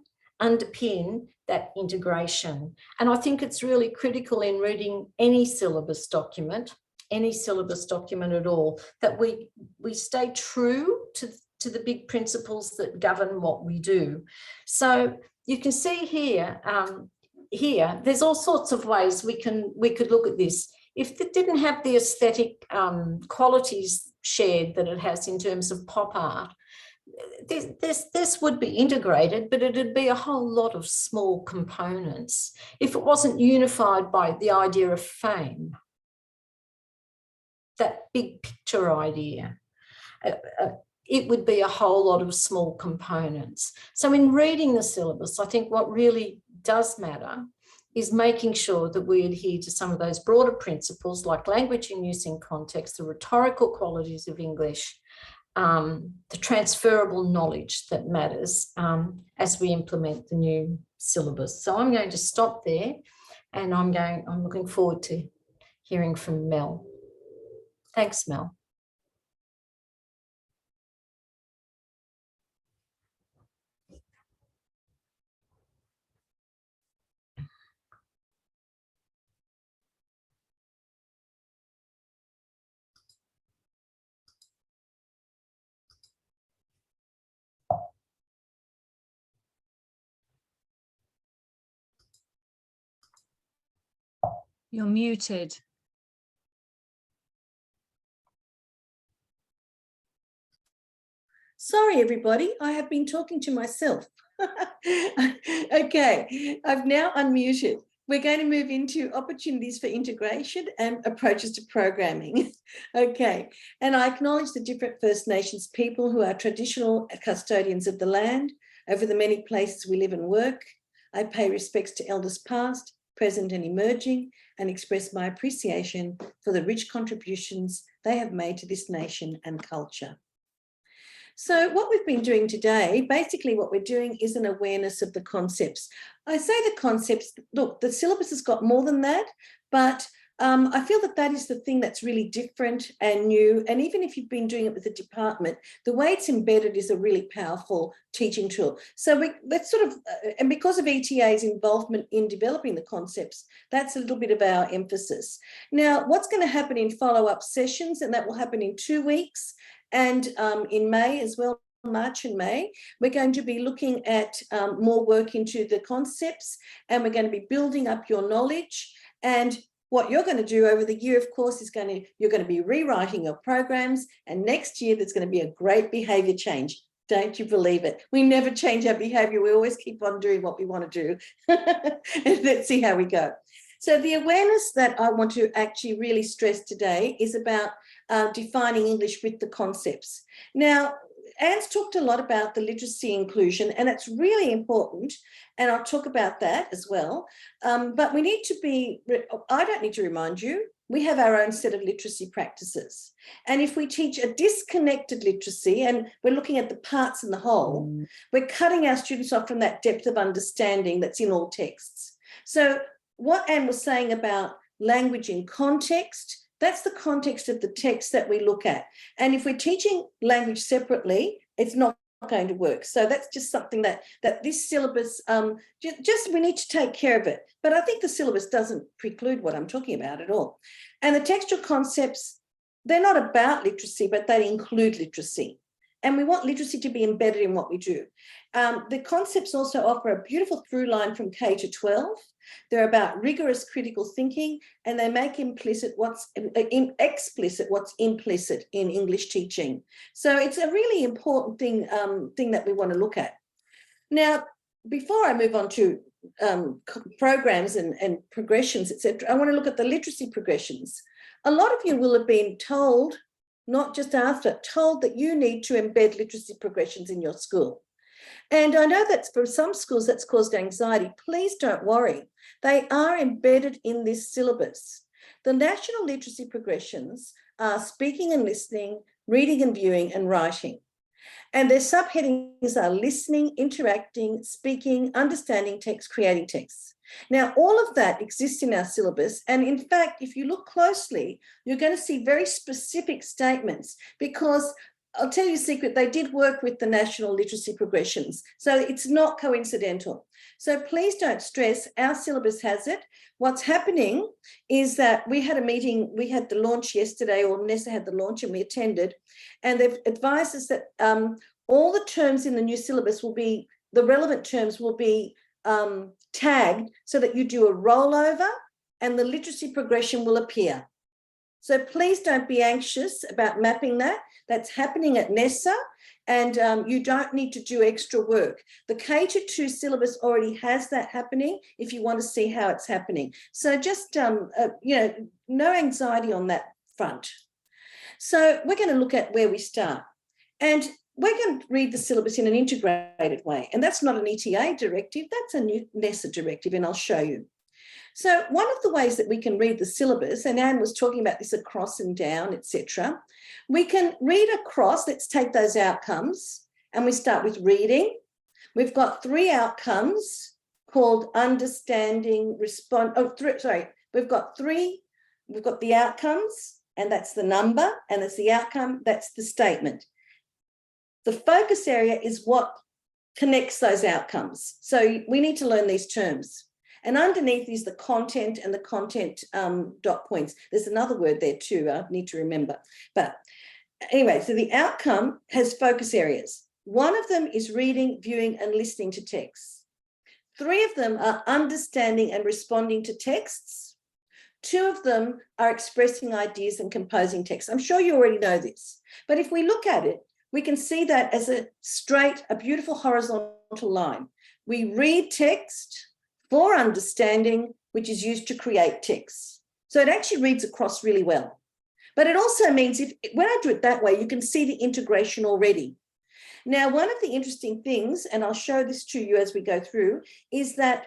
Speaker 1: that integration. And I think it's really critical in reading any syllabus document at all, that we stay true to the big principles that govern what we do. So you can see here, there's all sorts of ways we could look at this. If it didn't have the aesthetic qualities shared that it has in terms of pop art, this would be integrated, but it'd be a whole lot of small components. If it wasn't unified by the idea of fame, that big picture idea, it would be a whole lot of small components. So in reading the syllabus, I think what really does matter is making sure that we adhere to some of those broader principles like language in use in context, the rhetorical qualities of English, the transferable knowledge that matters as we implement the new syllabus. So I'm going to stop there, and I'm looking forward to hearing from Mel. Thanks, Mel.
Speaker 2: You're muted.
Speaker 3: Sorry, everybody, I have been talking to myself. Okay, I've now unmuted. We're going to move into opportunities for integration and approaches to programming. Okay, and I acknowledge the different First Nations people who are traditional custodians of the land over the many places we live and work. I pay respects to elders past, present and emerging, and express my appreciation for the rich contributions they have made to this nation and culture. So what we've been doing today, basically what we're doing is an awareness of the concepts. I say the concepts, look, the syllabus has got more than that, but I feel that that is the thing that's really different and new. And even if you've been doing it with the department, the way it's embedded is a really powerful teaching tool. So that's sort of, and because of ETA's involvement in developing the concepts, that's a little bit of our emphasis. Now, what's going to happen in follow-up sessions, and that will happen in 2 weeks and in May as well, March and May, we're going to be looking at more work into the concepts, and we're going to be building up your knowledge. And what you're going to do over the year, of course, is you're going to be rewriting your programs, and next year there's going to be a great behaviour change. Don't you believe it? We never change our behaviour. We always keep on doing what we want to do. And let's see how we go. So the awareness that I want to actually really stress today is about defining English with the concepts. Now, Anne's talked a lot about the literacy inclusion, and it's really important, and I'll talk about that as well. But we need to be, I don't need to remind you, we have our own set of literacy practices. And if we teach a disconnected literacy, and we're looking at the parts and the whole, we're cutting our students off from that depth of understanding that's in all texts. So what Anne was saying about language in context, that's the context of the text that we look at. And if we're teaching language separately, it's not going to work. So that's just something that this syllabus, we need to take care of it. But I think the syllabus doesn't preclude what I'm talking about at all. And the textual concepts, they're not about literacy, but they include literacy. And we want literacy to be embedded in what we do. The concepts also offer a beautiful through line from K to 12. They're about rigorous critical thinking, and they make explicit what's implicit in English teaching. So it's a really important thing that we want to look at. Now, before I move on to programs and progressions, etc., I want to look at the literacy progressions. A lot of you will have been told, not just after, told that you need to embed literacy progressions in your school. And I know that for some schools that's caused anxiety. Please don't worry. They are embedded in this syllabus. The national literacy progressions are speaking and listening, reading and viewing, and writing. And their subheadings are listening, interacting, speaking, understanding text, creating text. Now, all of that exists in our syllabus. And in fact, if you look closely, you're going to see very specific statements, because I'll tell you a secret, they did work with the national literacy progressions. So it's not coincidental. So please don't stress, our syllabus has it. What's happening is that we had a meeting, we had the launch yesterday, or Nessa had the launch and we attended, and they've advised us that all the terms in the new syllabus will be, the relevant terms will be tagged so that you do a rollover and the literacy progression will appear. So please don't be anxious about mapping that. That's happening at Nessa, and you don't need to do extra work. The K-2 syllabus already has that happening if you want to see how it's happening. So just, no anxiety on that front. So we're going to look at where we start. And we're going to read the syllabus in an integrated way. And that's not an ETA directive, that's a new Nessa directive, and I'll show you. So one of the ways that we can read the syllabus, and Anne was talking about this across and down, etc., we can read across. Let's take those outcomes, and we start with reading. We've got 3 outcomes called understanding, respond. We've got the outcomes, and that's the number, and that's the outcome, that's the statement. The focus area is what connects those outcomes. So we need to learn these terms. And underneath is the content and the content dot points. There's another word there too, I need to remember. But anyway, so the outcome has focus areas. One of them is reading, viewing, and listening to texts. 3 of them are understanding and responding to texts. 2 of them are expressing ideas and composing text. I'm sure you already know this. But if we look at it, we can see that as a beautiful horizontal line. We read text for understanding, which is used to create text. So it actually reads across really well. But it also means when I do it that way, you can see the integration already. Now, one of the interesting things, and I'll show this to you as we go through, is that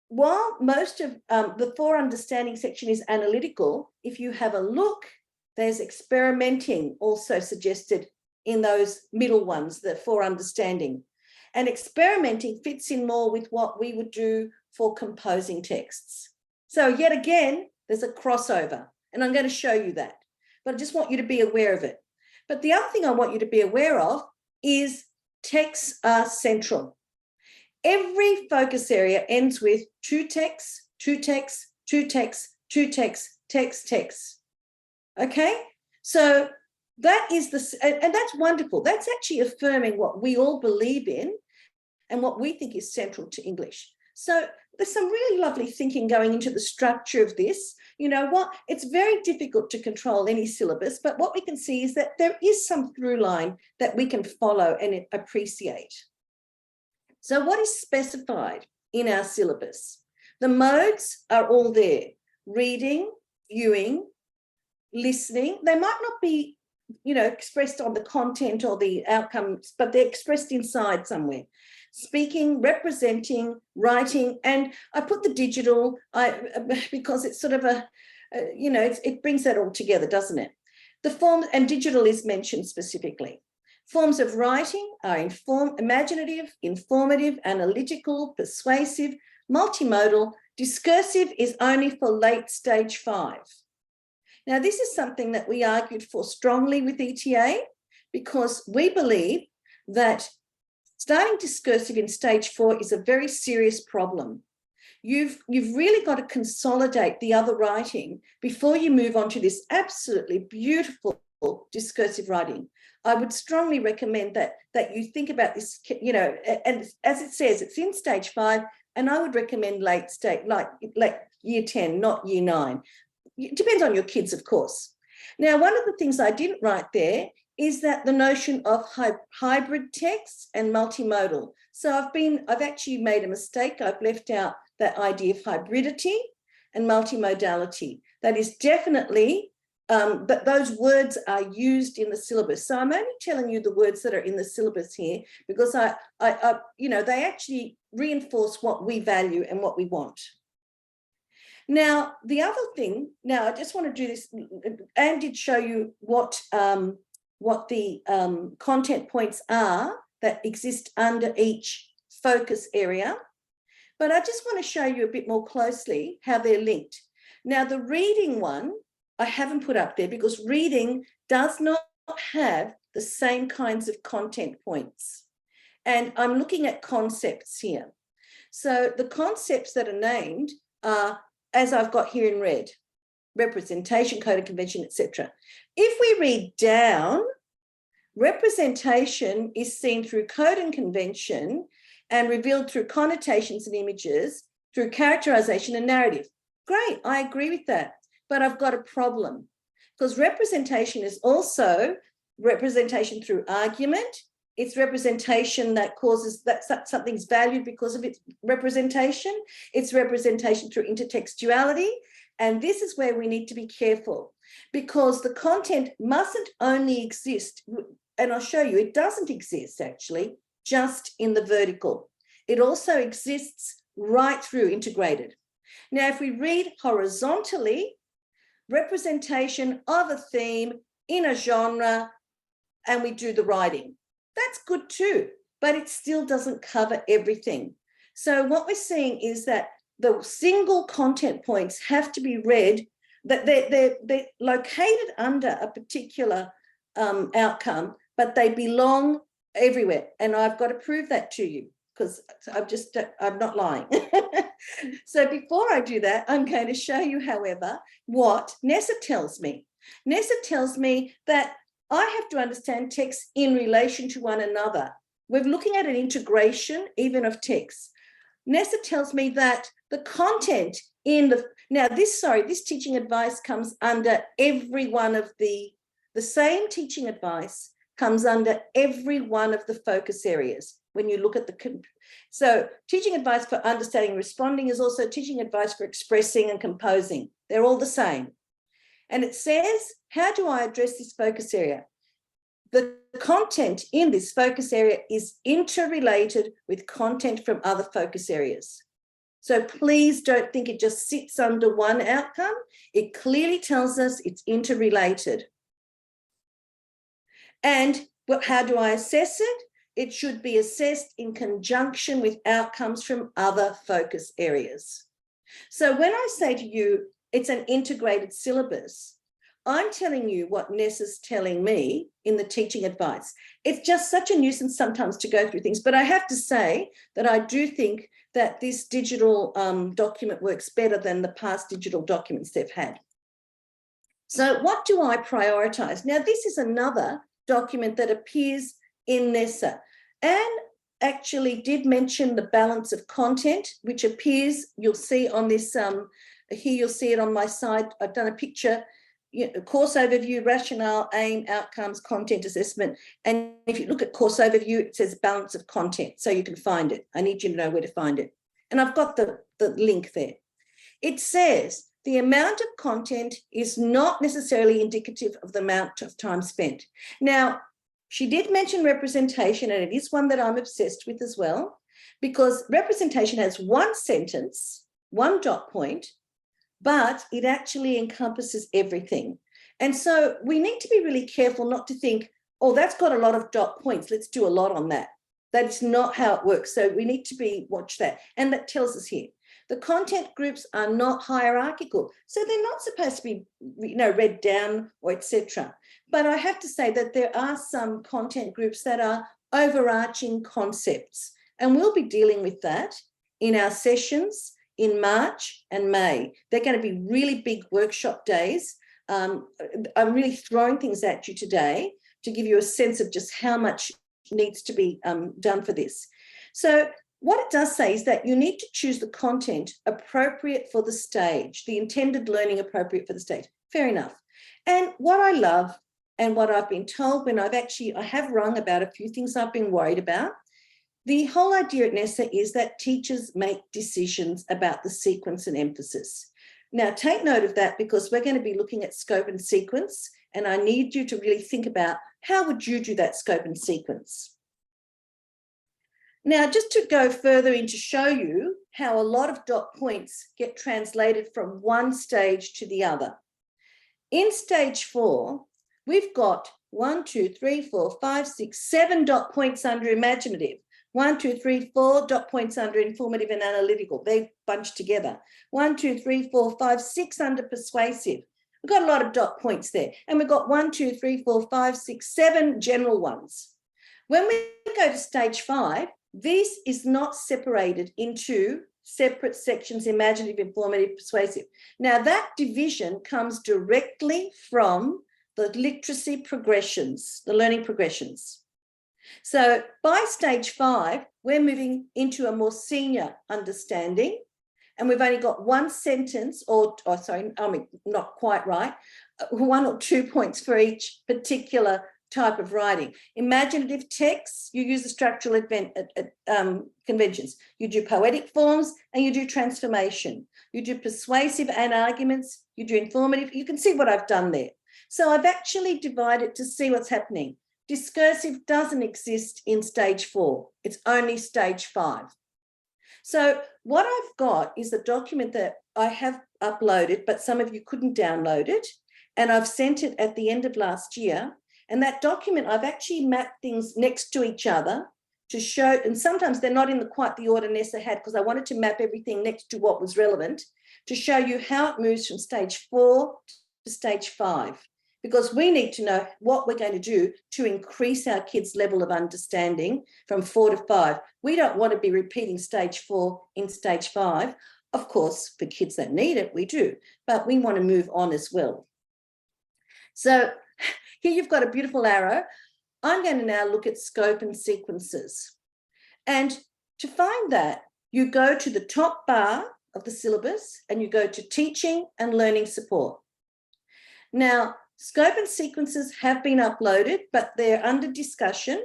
Speaker 3: while most of the for understanding section is analytical, if you have a look, there's experimenting also suggested in those middle ones, the for understanding. And experimenting fits in more with what we would do for composing texts. So yet again, There's a crossover, and I'm going to show you that. But I just want you to be aware of it. But the other thing I want you to be aware of is texts are central. Every focus area ends with two texts, two texts, two texts, two texts, text, text. Okay? So that is and that's wonderful. That's actually affirming what we all believe in and what we think is central to English. So there's some really lovely thinking going into the structure of this. You know what? It's very difficult to control any syllabus, but what we can see is that there is some through line that we can follow and appreciate. So what is specified in our syllabus? The modes are all there: reading, viewing, listening. They might not be, you know, expressed on the content or the outcomes, but they're expressed inside somewhere. Speaking, representing, writing, and I put the digital because it's sort of you know, it brings that all together, doesn't it? The form, and digital is mentioned specifically. Forms of writing are imaginative, informative, analytical, persuasive, multimodal. Discursive is only for late stage 5. Now, this is something that we argued for strongly with ETA because we believe that starting discursive in stage 4 is a very serious problem. You've really got to consolidate the other writing before you move on to this absolutely beautiful discursive writing. I would strongly recommend that you think about this, you know, and as it says, it's in stage 5, and I would recommend late stage, like year 10, not year 9. It depends on your kids, of course. Now, one of the things I didn't write there is that the notion of hybrid text and multimodal. So I've actually made a mistake. I've left out that idea of hybridity and multimodality. That is definitely, but those words are used in the syllabus. So I'm only telling you the words that are in the syllabus here because I you know, they actually reinforce what we value and what we want. Now, the other thing, now I just want to do this, Anne did show you what the content points are that exist under each focus area, but I just want to show you a bit more closely how they're linked. Now, the reading one, I haven't put up there because reading does not have the same kinds of content points. And I'm looking at concepts here. So the concepts that are named are, as I've got here in red, representation, code and convention, etc. If we read down, representation is seen through code and convention and revealed through connotations and images, through characterization and narrative. Great, I agree with that, but I've got a problem because representation is also representation through argument. It's representation that causes that something's valued because of its representation. It's representation through intertextuality. And this is where we need to be careful because the content mustn't only exist, and I'll show you, it doesn't exist actually just in the vertical. It also exists right through integrated. Now, if we read horizontally, representation of a theme in a genre, and we do the writing. That's good too, but it still doesn't cover everything. So what we're seeing is that the single content points have to be read, that they're located under a particular outcome, but they belong everywhere. And I've got to prove that to you because I'm not lying. So before I do that, I'm going to show you, however, what Nessa tells me. Nessa tells me that I have to understand texts in relation to one another. We're looking at an integration even of texts. Nessa tells me that the content in this teaching advice comes under every one of the same teaching advice comes under every one of the focus areas. When you look at so teaching advice for understanding and responding is also teaching advice for expressing and composing. They're all the same. And it says, how do I address this focus area? The content in this focus area is interrelated with content from other focus areas. So please don't think it just sits under one outcome. It clearly tells us it's interrelated. And how do I assess it? It should be assessed in conjunction with outcomes from other focus areas. So when I say to you, it's an integrated syllabus. I'm telling you what Nessa's telling me in the teaching advice. It's just such a nuisance sometimes to go through things, but I have to say that I do think that this digital document works better than the past digital documents they've had. So what do I prioritize? Now, this is another document that appears in Nessa. Anne actually did mention the balance of content, which appears, you'll see on this, here you'll see it on my side. I've done a picture, course overview, rationale, aim, outcomes, content assessment. And if you look at course overview, it says balance of content, so you can find it. I need you to know where to find it. And I've got the link there. It says the amount of content is not necessarily indicative of the amount of time spent. Now, she did mention representation, and it is one that I'm obsessed with as well, because representation has one sentence, one dot point, but it actually encompasses everything. And so we need to be really careful not to think, oh, that's got a lot of dot points, let's do a lot on that. That is not how it works. So we need to watch that. And that tells us here, the content groups are not hierarchical. So they're not supposed to be, read down or etc. But I have to say that there are some content groups that are overarching concepts. And we'll be dealing with that in our sessions in March and May. They're going to be really big workshop days. I'm really throwing things at you today to give you a sense of just how much needs to be done for this. So what it does say is that you need to choose the content appropriate for the stage, the intended learning appropriate for the stage. Fair enough. And what I love and what I've been told when I have rung about a few things I've been worried about, the whole idea at Nessa is that teachers make decisions about the sequence and emphasis. Now, take note of that, because we're going to be looking at scope and sequence, and I need you to really think about how would you do that scope and sequence. Now, just to go further in to show you how a lot of dot points get translated from one stage to the other. In stage 4, we've got 1, 2, 3, 4, 5, 6, 7 dot points under imaginative. 1, 2, 3, 4 dot points under informative and analytical. They bunch together. 1, 2, 3, 4, 5, 6 under persuasive. We've got a lot of dot points there. And we've got 1, 2, 3, 4, 5, 6, 7 general ones. When we go to stage 5, this is not separated into separate sections, imaginative, informative, persuasive. Now, that division comes directly from the literacy progressions, the learning progressions. So by stage 5, we're moving into a more senior understanding, and we've only got one sentence not quite right, 1 or 2 points for each particular type of writing. Imaginative texts, you use the structural conventions. You do poetic forms and you do transformation. You do persuasive and arguments, you do informative. You can see what I've done there. So I've actually divided to see what's happening. Discursive doesn't exist in stage 4. It's only stage 5. So what I've got is a document that I have uploaded, but some of you couldn't download it. And I've sent it at the end of last year. And that document, I've actually mapped things next to each other to show, and sometimes they're not in quite the order Nessa had, because I wanted to map everything next to what was relevant to show you how it moves from stage 4 to stage 5. Because we need to know what we're going to do to increase our kids' level of understanding from 4 to 5. We don't want to be repeating stage 4 in stage 5. Of course, for kids that need it, we do, but we want to move on as well. So here you've got a beautiful arrow. I'm going to now look at scope and sequences. And to find that, you go to the top bar of the syllabus and you go to teaching and learning support. Now, scope and sequences have been uploaded, but they're under discussion.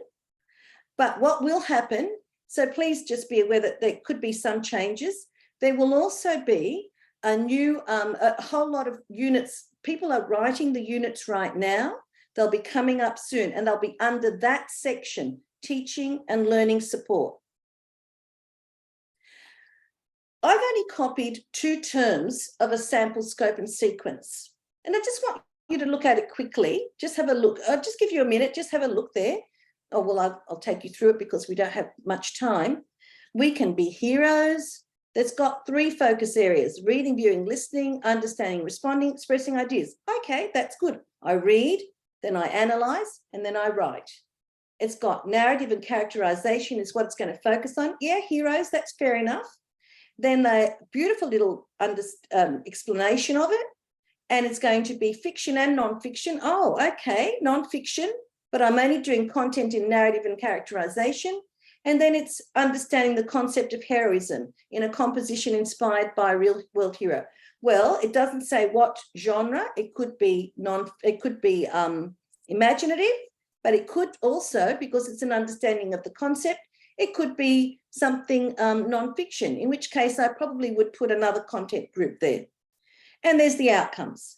Speaker 3: But what will happen, so please just be aware that there could be some changes. There will also be a new, a whole lot of units. People are writing the units right now. They'll be coming up soon, and they'll be under that section, teaching and learning support. I've only copied 2 terms of a sample scope and sequence. And I just want you to look at it quickly. Just have a look. I'll just give you a minute. Just have a look there. Oh, well, I'll take you through it because we don't have much time. We can be heroes. that's got 3 focus areas: reading, viewing, listening, understanding, responding, expressing ideas. Okay, that's good. I read, then I analyze, and then I write. It's got narrative and characterization is what it's going to focus on. Yeah, heroes, that's fair enough. Then the beautiful little explanation of it. And it's going to be fiction and non-fiction. Oh, okay, non-fiction, but I'm only doing content in narrative and characterization. And then it's understanding the concept of heroism in a composition inspired by a real world hero. Well, it doesn't say what genre. It could be imaginative, but it could also, because it's an understanding of the concept, it could be something non-fiction, in which case I probably would put another content group there. And there's the outcomes.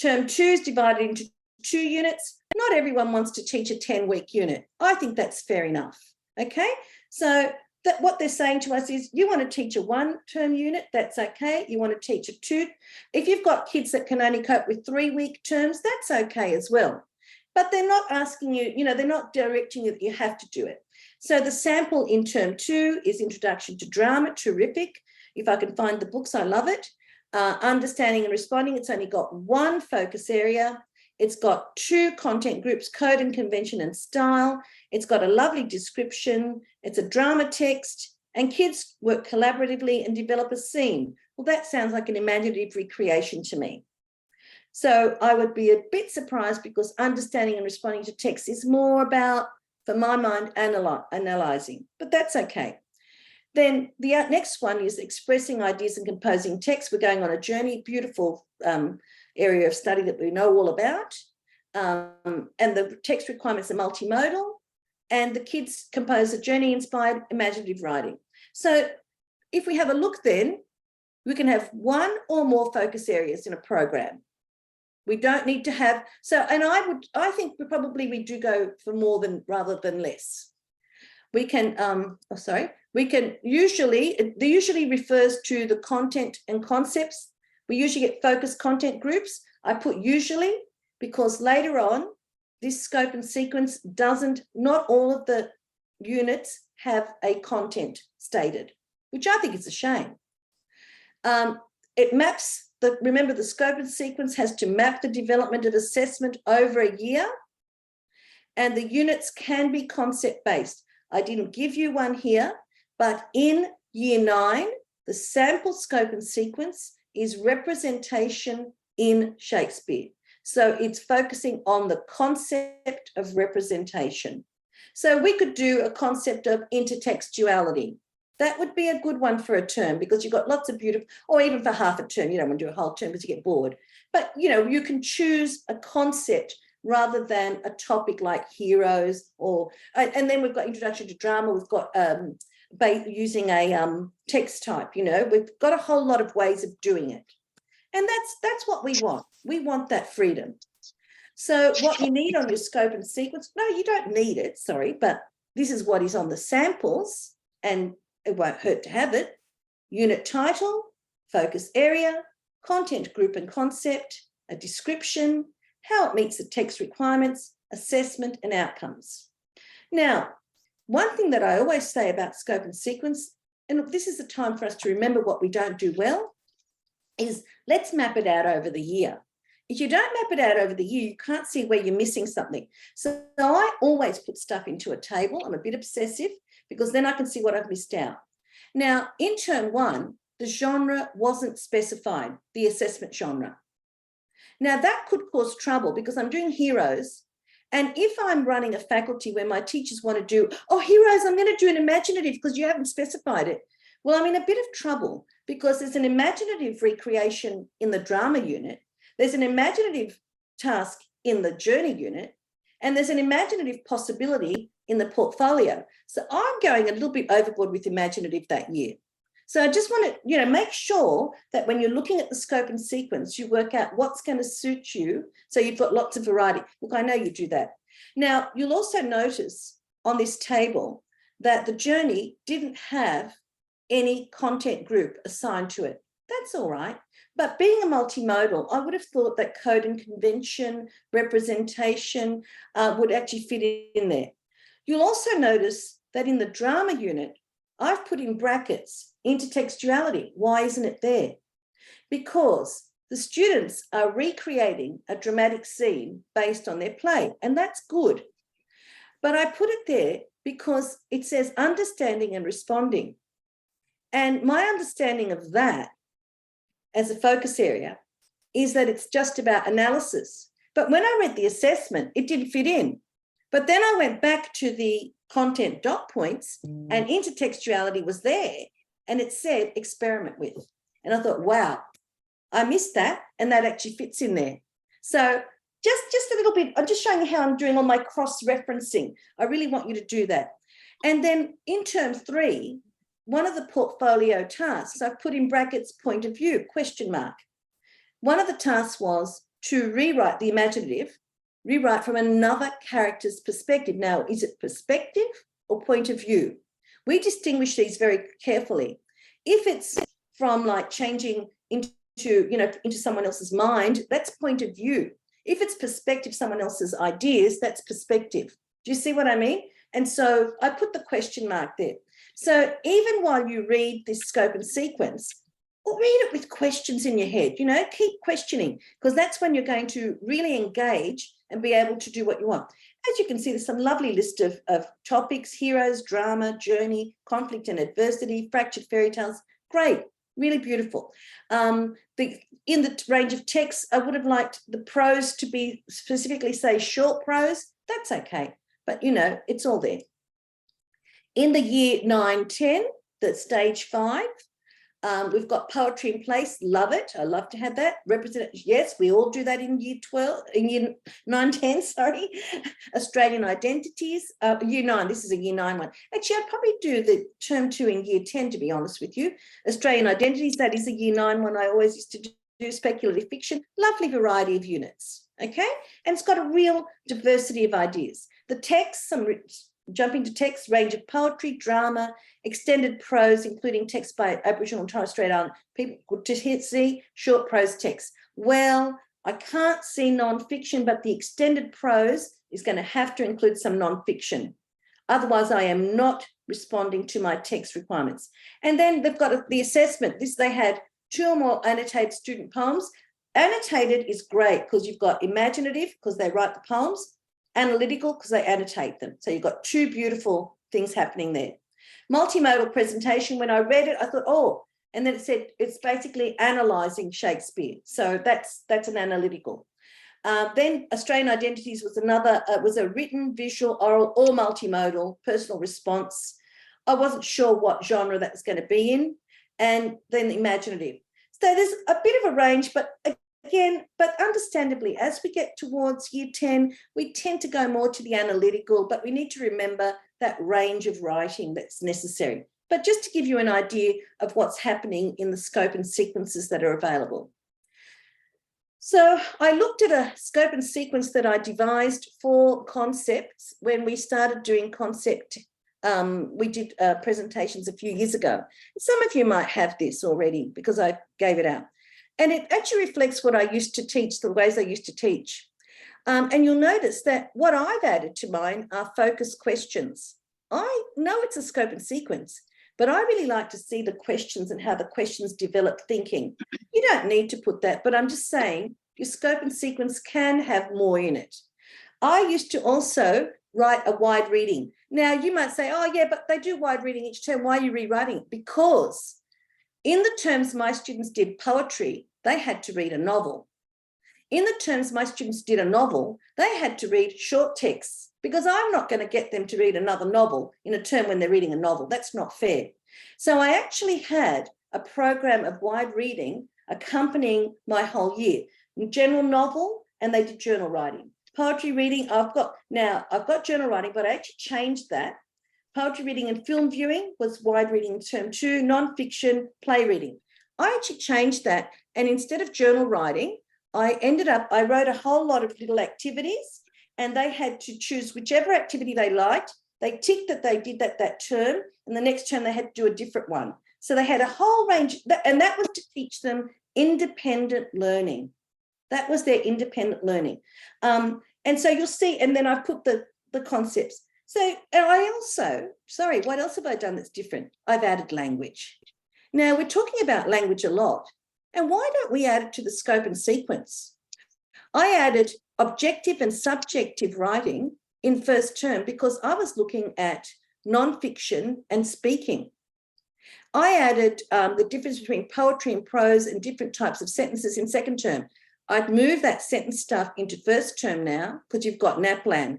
Speaker 3: Term 2 is divided into 2 units. Not everyone wants to teach a 10-week unit. I think that's fair enough. Okay, so that what they're saying to us is, you want to teach a 1-term unit, that's okay. You want to teach a 2. If you've got kids that can only cope with 3-week terms, that's okay as well. But they're not asking you, they're not directing you that you have to do it. So the sample in term 2 is Introduction to Drama, terrific. If I can find the books, I love it. Understanding and responding, it's only got 1 focus area. It's got 2 content groups, code and convention and style. It's got a lovely description. It's a drama text, and kids work collaboratively and develop a scene. Well, that sounds like an imaginative recreation to me. So I would be a bit surprised, because understanding and responding to text is more about, for my mind, analyzing, but that's okay. Then the next one is expressing ideas and composing text. We're going on a journey, beautiful area of study that we know all about. And the text requirements are multimodal, and the kids compose a journey-inspired imaginative writing. So if we have a look then, we can have 1 or more focus areas in a program. We don't need to have, so, and I think we do go for more than rather than less. We can, we can usually, it usually refers to the content and concepts. We usually get focused content groups. I put usually because later on, this scope and sequence not all of the units have a content stated, which I think is a shame. It maps, remember the scope and sequence has to map the development of assessment over a year, and the units can be concept-based. I didn't give you one here, but in year 9, the sample scope and sequence is representation in Shakespeare. So it's focusing on the concept of representation. So we could do a concept of intertextuality. That would be a good one for a term, because you've got lots of beautiful, or even for half a term, you don't want to do a whole term because you get bored. But, you can choose a concept rather than a topic like heroes, or, and then we've got Introduction to Drama, we've got using a text type, we've got a whole lot of ways of doing it. And that's what we want. We want that freedom. So what you need on your scope and sequence, no, you don't need it, sorry, but this is what is on the samples, and it won't hurt to have it. Unit title, focus area, content group and concept, a description, how it meets the text requirements, assessment and outcomes. Now, one thing that I always say about scope and sequence, and look, this is the time for us to remember what we don't do well, is let's map it out over the year. If you don't map it out over the year, you can't see where you're missing something. So I always put stuff into a table. I'm a bit obsessive, because then I can see what I've missed out. Now, in term 1, the genre wasn't specified, the assessment genre. Now, that could cause trouble, because I'm doing heroes. And if I'm running a faculty where my teachers want to do, oh, heroes, I'm going to do an imaginative because you haven't specified it. Well, I'm in a bit of trouble, because there's an imaginative recreation in the drama unit. There's an imaginative task in the journey unit, and there's an imaginative possibility in the portfolio. So I'm going a little bit overboard with imaginative that year. So I just want to, make sure that when you're looking at the scope and sequence, you work out what's going to suit you. So you've got lots of variety. Look, I know you do that. Now, you'll also notice on this table that the journey didn't have any content group assigned to it. That's all right. But being a multimodal, I would have thought that code and convention, representation would actually fit in there. You'll also notice that in the drama unit, I've put in brackets intertextuality. Why isn't it there? Because the students are recreating a dramatic scene based on their play, and that's good. But I put it there because it says understanding and responding. And my understanding of that as a focus area is that it's just about analysis. But when I read the assessment, it didn't fit in. But then I went back to the content dot points and intertextuality was there and it said experiment with. And I thought, wow, I missed that. And that actually fits in there. So just a little bit, I'm just showing you how I'm doing on my cross-referencing. I really want you to do that. And then in term 3, one of the portfolio tasks, I've put in brackets point of view, question mark. One of the tasks was to rewrite the imaginative, rewrite from another character's perspective. Now, is it perspective or point of view? We distinguish these very carefully. If it's from like changing into someone else's mind, that's point of view. If it's perspective, someone else's ideas, that's perspective. Do you see what I mean? And so I put the question mark there. So even while you read this scope and sequence, read it with questions in your head, keep questioning, because that's when you're going to really engage and be able to do what you want. As you can see, there's some lovely list of topics: heroes, drama, journey, conflict and adversity, fractured fairy tales. Great, really beautiful. In the range of text, I would have liked the prose to be specifically say short prose. That's okay, but it's all there. In the year 9-10, the stage 5, we've got poetry in place. Love it. I love to have that. Yes, we all do that in year 12, in year 9-10, sorry. Australian identities, year 9, this is a year 9 one. Actually, I'd probably do the term 2 in year 10, to be honest with you. Australian identities, that is a year 9 one I always used to do, speculative fiction, lovely variety of units, okay? And it's got a real diversity of ideas. The text, jumping to text, range of poetry, drama, extended prose, including text by Aboriginal and Torres Strait Islander people. Good to see short prose text. Well, I can't see non-fiction, but the extended prose is going to have to include some non-fiction. Otherwise, I am not responding to my text requirements. And then they've got the assessment. They had 2 or more annotated student poems. Annotated is great because you've got imaginative, because they write the poems, analytical because they annotate them. So you've got 2 beautiful things happening there. Multimodal presentation, when I read it, I thought, oh, and then it said it's basically analysing Shakespeare. So that's an analytical. Then Australian identities was another, was a written, visual, oral, or multimodal personal response. I wasn't sure what genre that was going to be in. And then imaginative. So there's a bit of a range, but again, but understandably, as we get towards year 10, we tend to go more to the analytical, but we need to remember that range of writing that's necessary. But just to give you an idea of what's happening in the scope and sequences that are available. So I looked at a scope and sequence that I devised for concepts when we started doing concept. We did presentations a few years ago. Some of you might have this already because I gave it out. And it actually reflects what I used to teach, the ways I used to teach. And you'll notice that what I've added to mine are focus questions. I know it's a scope and sequence, but I really like to see the questions and how the questions develop thinking. You don't need to put that, but I'm just saying your scope and sequence can have more in it. I used to also write a wide reading. Now, you might say, oh, yeah, but they do wide reading each term. Why are you rewriting it? Because in the terms my students did poetry, they had to read a novel. In the terms my students did a novel, they had to read short texts because I'm not going to get them to read another novel in a term when they're reading a novel. That's not fair. So I actually had a program of wide reading accompanying my whole year. General novel, and they did journal writing. Poetry reading, I've got journal writing, but I actually changed that. Poetry reading and film viewing was wide reading in term 2, non-fiction, play reading. I actually changed that, and instead of journal writing, I wrote a whole lot of little activities, and they had to choose whichever activity they liked. They ticked that they did that term, and the next term they had to do a different one. So they had a whole range, and that was to teach them independent learning. That was their independent learning. And so you'll see, and then I put the concepts. So I also, what else have I done that's different? I've added language. Now, we're talking about language a lot. And why don't we add it to the scope and sequence? I added objective and subjective writing in first term because I was looking at non-fiction and speaking. I added the difference between poetry and prose and different types of sentences in second term. I'd move that sentence stuff into first term now because you've got NAPLAN.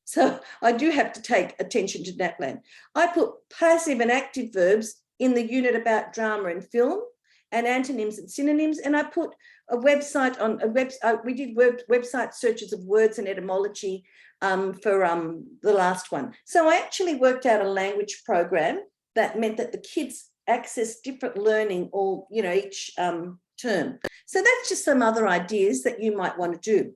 Speaker 3: So I do have to take attention to NAPLAN. I put passive and active verbs in the unit about drama and film and antonyms and synonyms. And I put a website on a website. We did website searches of words and etymology for the last one. So I actually worked out a language program that meant that the kids access different learning all, each term. So that's just some other ideas that you might want to do.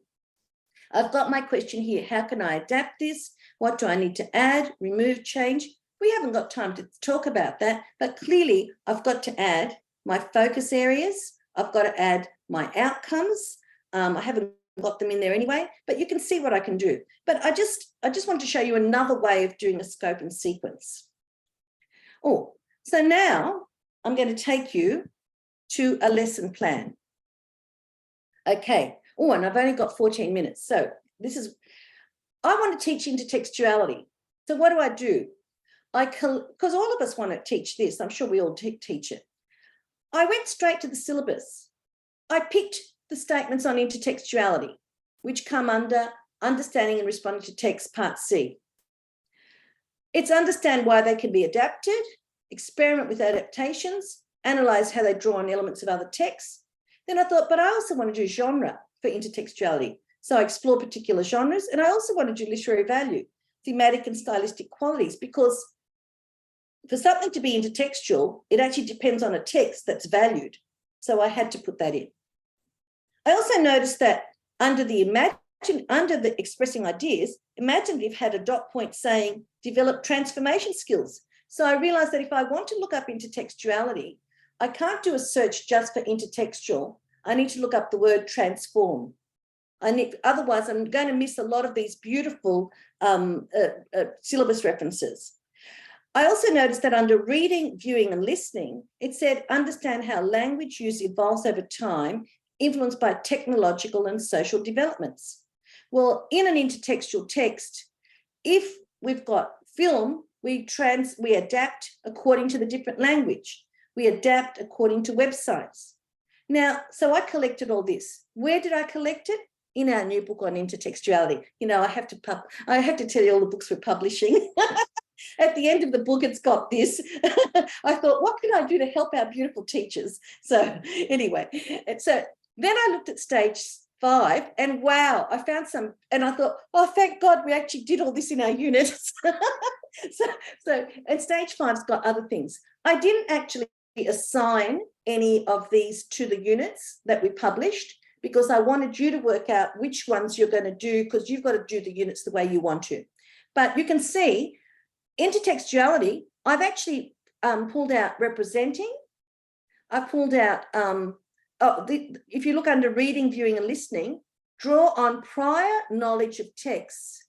Speaker 3: I've got my question here. How can I adapt this? What do I need to add, remove, change? We haven't got time to talk about that, but clearly I've got to add my focus areas. I've got to add my outcomes. I haven't got them in there anyway, but you can see what I can do. But I just want to show you another way of doing a scope and sequence. Oh, so now I'm going to take you to a lesson plan. Okay. Oh, and I've only got 14 minutes. So I want to teach intertextuality. So what do? Because all of us want to teach this. I'm sure we all teach it. I went straight to the syllabus. I picked the statements on intertextuality, which come under understanding and responding to text, part C. It's understand why they can be adapted, experiment with adaptations, analyze how they draw on elements of other texts. Then I thought, but I also want to do genre for intertextuality. So I explore particular genres, and I also want to do literary value, thematic and stylistic qualities, because for something to be intertextual, it actually depends on a text that's valued. So I had to put that in. I also noticed that under the expressing ideas, imaginative had a dot point saying develop transformation skills. So I realized that if I want to look up intertextuality, I can't do a search just for intertextual. I need to look up the word transform. Otherwise, I'm going to miss a lot of these beautiful syllabus references. I also noticed that under reading, viewing, and listening, it said understand how language use evolves over time, influenced by technological and social developments. Well, in an intertextual text, if we've got film, we adapt according to the different language. We adapt according to websites. Now, so I collected all this. Where did I collect it? In our new book on intertextuality. I have to tell you all the books we're publishing. At the end of the book, it's got this. I thought, what can I do to help our beautiful teachers? So anyway, so then I looked at stage 5 and wow, I found some, and I thought, oh, thank God we actually did all this in our units. And stage 5's got other things. I didn't actually assign any of these to the units that we published because I wanted you to work out which ones you're going to do, because you've got to do the units the way you want to. But you can see intertextuality, I've actually pulled out representing. I've pulled out, if you look under reading, viewing, and listening, draw on prior knowledge of texts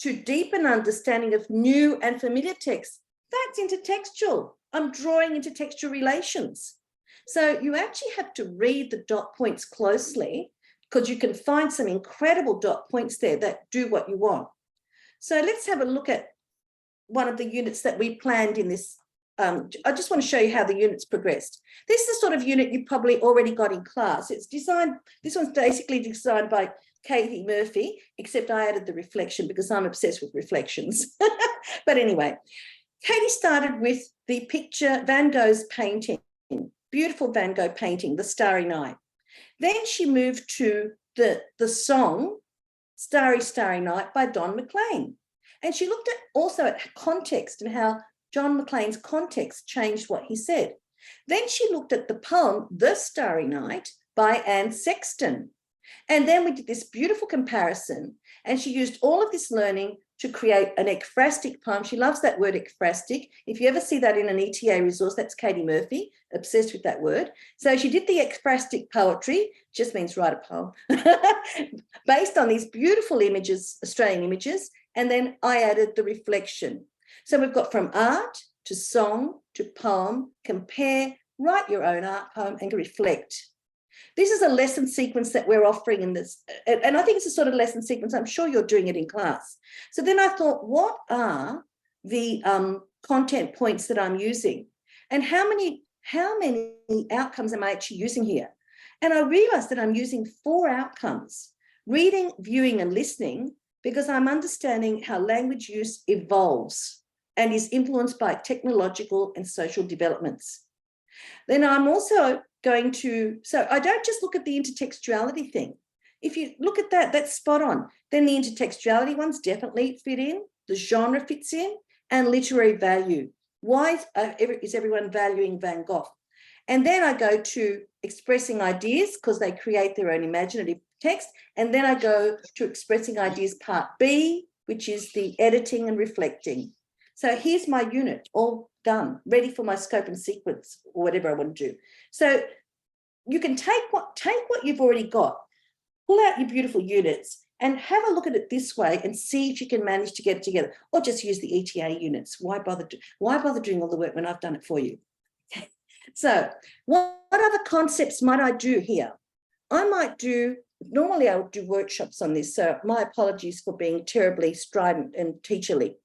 Speaker 3: to deepen understanding of new and familiar texts. That's intertextual. I'm drawing intertextual relations. So you actually have to read the dot points closely because you can find some incredible dot points there that do what you want. So let's have a look at one of the units that we planned in this. I just want to show you how the units progressed. This is the sort of unit you probably already got in class. It's designed, this one's basically designed by Katie Murphy, except I added the reflection because I'm obsessed with reflections. But anyway, Katie started with the picture, Van Gogh's painting, beautiful Van Gogh painting, The Starry Night. Then she moved to the song, Starry, Starry Night by Don McLean. And she looked at also at context and how John McLean's context changed what he said. Then she looked at the poem, The Starry Night by Anne Sexton. And then we did this beautiful comparison, and she used all of this learning to create an ekphrastic poem. She loves that word ekphrastic. If you ever see that in an ETA resource, that's Katie Murphy, obsessed with that word. So she did the ekphrastic poetry, just means write a poem, based on these beautiful images, Australian images, and then I added the reflection. So we've got from art to song, to poem, compare, write your own art poem and reflect. This is a lesson sequence that we're offering in this. And I think it's a sort of lesson sequence. I'm sure you're doing it in class. So then I thought, what are the content points that I'm using? And how many outcomes am I actually using here? And I realized that I'm using 4 outcomes: reading, viewing, and listening, because I'm understanding how language use evolves and is influenced by technological and social developments. Then I'm also going to, so I don't just look at the intertextuality thing. If you look at that, that's spot on. Then the intertextuality ones definitely fit in, the genre fits in, and literary value. Why is everyone valuing Van Gogh? And then I go to expressing ideas, because they create their own imaginative text. And then I go to expressing ideas part B, which is the editing and reflecting. So here's my unit all done, ready for my scope and sequence or whatever I want to do. So you can take what you've already got, pull out your beautiful units and have a look at it this way and see if you can manage to get it together, or just use the ETA units. Why bother doing all the work when I've done it for you? So what other concepts might I do here? Normally I would do workshops on this, so my apologies for being terribly strident and teacherly.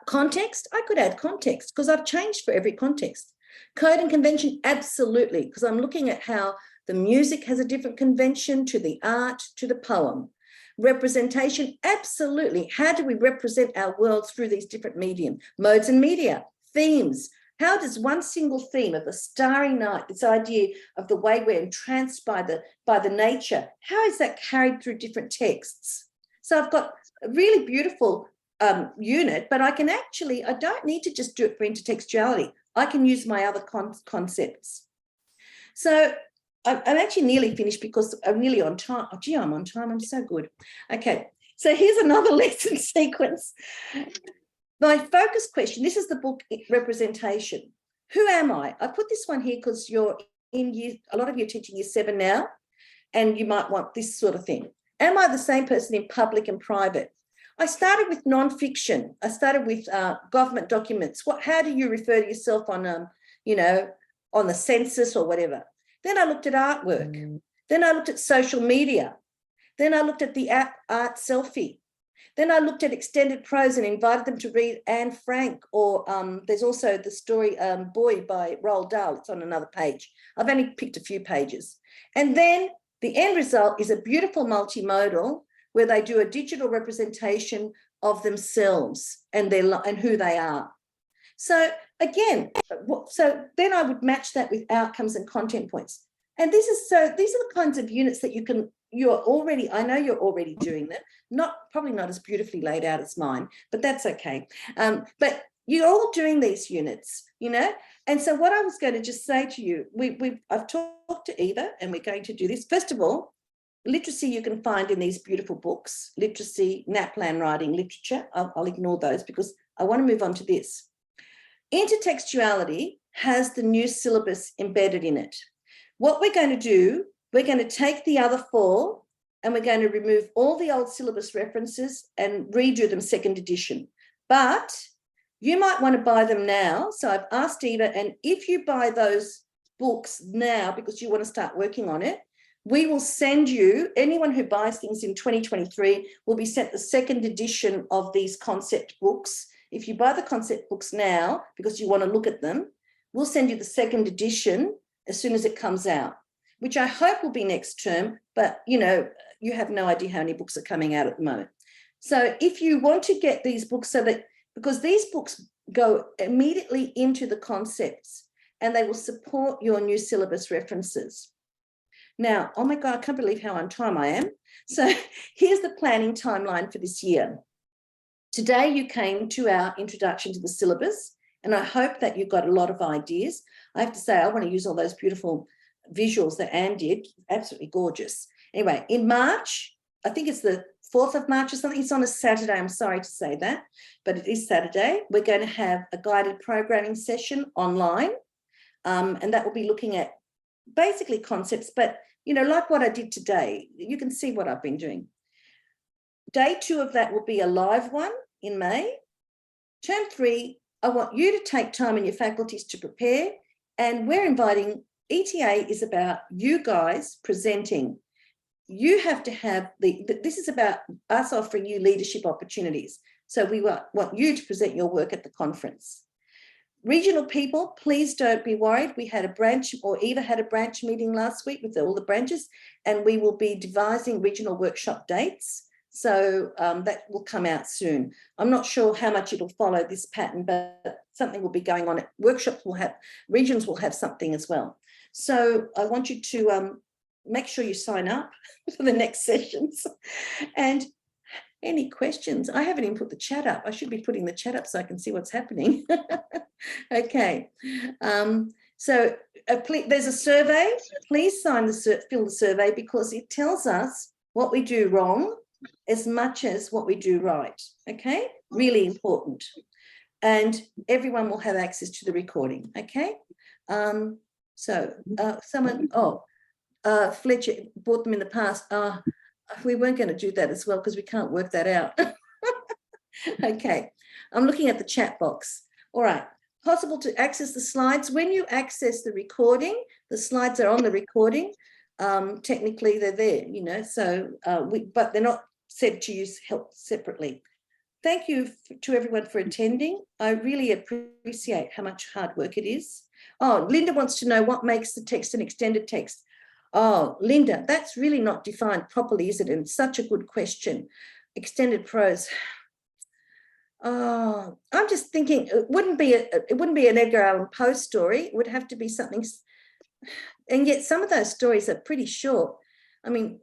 Speaker 3: Context, I could add context because I've changed for every context. Code and convention, absolutely, because I'm looking at how the music has a different convention to the art, to the poem. Representation, absolutely. How do we represent our world through these different medium? Modes and media, themes. How does one single theme of the starry night, this idea of the way we're entranced by the nature, how is that carried through different texts? So I've got a really beautiful unit, but I don't need to just do it for intertextuality. I can use my other concepts. So I'm actually nearly finished because I'm nearly on time. Oh, gee, I'm on time. I'm so good. Okay, so here's another lesson sequence. My focus question, this is the book Representation. Who am I? I put this one here because you're a lot of you are teaching year 7 now, and you might want this sort of thing. Am I the same person in public and private? I started with non-fiction. I started with government documents. How do you refer to yourself on, on the census or whatever? Then I looked at artwork. Then I looked at social media. Then I looked at the art selfie. Then I looked at extended prose and invited them to read Anne Frank, or there's also the story Boy by Roald Dahl. It's on another page. I've only picked a few pages. And then the end result is a beautiful multimodal where they do a digital representation of themselves and who they are. So again, then I would match that with outcomes and content points. And these are the kinds of units that I know you're already doing them, probably not as beautifully laid out as mine, but that's okay. But you're all doing these units, And so what I was going to just say to you, I've talked to Eva and we're going to do this. First of all, literacy you can find in these beautiful books, literacy, NAPLAN writing, literature. I'll ignore those because I want to move on to this. Intertextuality has the new syllabus embedded in it. What we're going to do, we're going to take the other 4 and we're going to remove all the old syllabus references and redo them 2nd edition. But you might want to buy them now. So I've asked Eva, and if you buy those books now because you want to start working on it, we will send you, anyone who buys things in 2023 will be sent the 2nd edition of these concept books. If you buy the concept books now because you want to look at them, we'll send you the 2nd edition as soon as it comes out, which I hope will be next term, but you have no idea how many books are coming out at the moment. So if you want to get these books because these books go immediately into the concepts and they will support your new syllabus references. Now, oh my God, I can't believe how on time I am. So here's the planning timeline for this year. Today you came to our introduction to the syllabus, and I hope that you got a lot of ideas. I have to say, I want to use all those beautiful visuals that Anne did, absolutely gorgeous. Anyway, in March, I think it's the 4th of March or something, it's on a Saturday, I'm sorry to say that, but it is Saturday. We're going to have a guided programming session online, and that will be looking at basically concepts, but like what I did today, you can see what I've been doing. Day 2 of that will be a live one in May. Term 3, I want you to take time in your faculties to prepare, and we're inviting, ETA is about you guys presenting. You have to have this is about us offering you leadership opportunities. So we want you to present your work at the conference. Regional people, please don't be worried. We had a branch, or Eva had a branch meeting last week with all the branches, and we will be devising regional workshop dates. So that will come out soon. I'm not sure how much it'll follow this pattern, but something will be going on. Workshops will have, regions will have something as well. So I want you to make sure you sign up for the next sessions. And any questions? I haven't even put the chat up. I should be putting the chat up so I can see what's happening. Okay. So there's a survey. Please fill the survey, because it tells us what we do wrong as much as what we do right. Okay, really important. And everyone will have access to the recording. Okay. Fletcher bought them in the past. We weren't going to do that as well because we can't work that out. Okay, I'm looking at the chat box. All right, possible to access the slides. When you access the recording, the slides are on the recording. Technically they're there, you know, so but they're not said to use help separately. Thank you to everyone for attending. I really appreciate how much hard work it is. Oh, Linda wants to know what makes the text an extended text. Oh, Linda, that's really not defined properly, is it? And it's such a good question. Extended prose. Oh, I'm just thinking it wouldn't be an Edgar Allan Poe story. It would have to be something, and yet some of those stories are pretty short. I mean,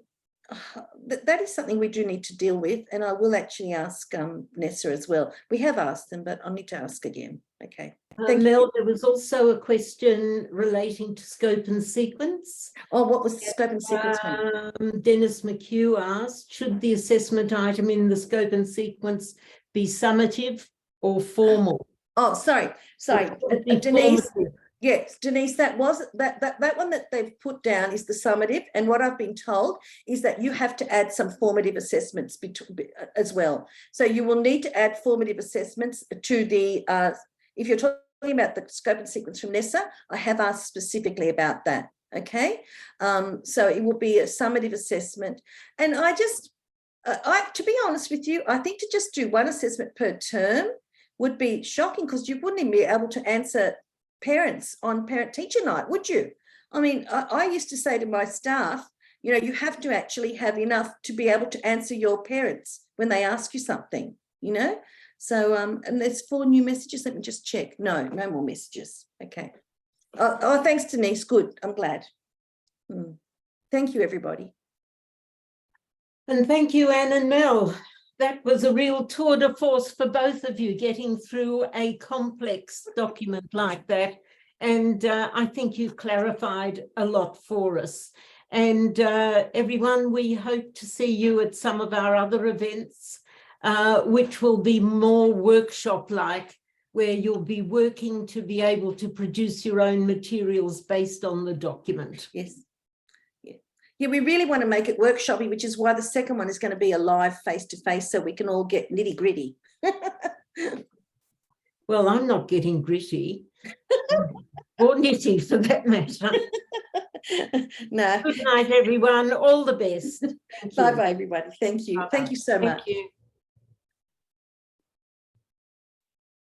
Speaker 3: that is something we do need to deal with, and I will actually ask Nessa as well. We have asked them, but I'll need to ask again. Okay.
Speaker 2: Mel, there was also a question relating to scope and sequence.
Speaker 3: Oh, what was the scope and sequence one?
Speaker 2: Dennis McHugh asked, should the assessment item in the scope and sequence be summative or formal?
Speaker 3: Oh, sorry. Denise. Yes, Denise, that one that they've put down is the summative, and what I've been told is that you have to add some formative assessments as well. So you will need to add formative assessments to the, if you're talking about the scope and sequence from Nessa, I have asked specifically about that, okay? So it will be a summative assessment. And I just, to be honest with you, I think to just do one assessment per term would be shocking, because you wouldn't even be able to answer parents on parent-teacher night, would you? I mean, I used to say to my staff, you know, you have to actually have enough to be able to answer your parents when they ask you something, you know? So, and there's 4 new messages. Let me just check. No more messages. Okay. Oh, thanks, Denise. Good. I'm glad. Thank you, everybody.
Speaker 2: And thank you, Anne and Mel. That was a real tour de force for both of you, getting through a complex document like that. And I think you've clarified a lot for us. And everyone, we hope to see you at some of our other events, which will be more workshop-like, where you'll be working to be able to produce your own materials based on the document.
Speaker 3: Yes. Yeah, we really want to make it workshoppy, which is why the second one is going to be a live face-to-face, so we can all get nitty-gritty.
Speaker 2: Well, I'm not getting gritty, or nitty for that matter.
Speaker 3: No.
Speaker 2: Good night, everyone. All the best.
Speaker 3: Bye-bye, everybody. Thank you.
Speaker 2: Bye-bye.
Speaker 3: Thank you so much.
Speaker 2: Thank you.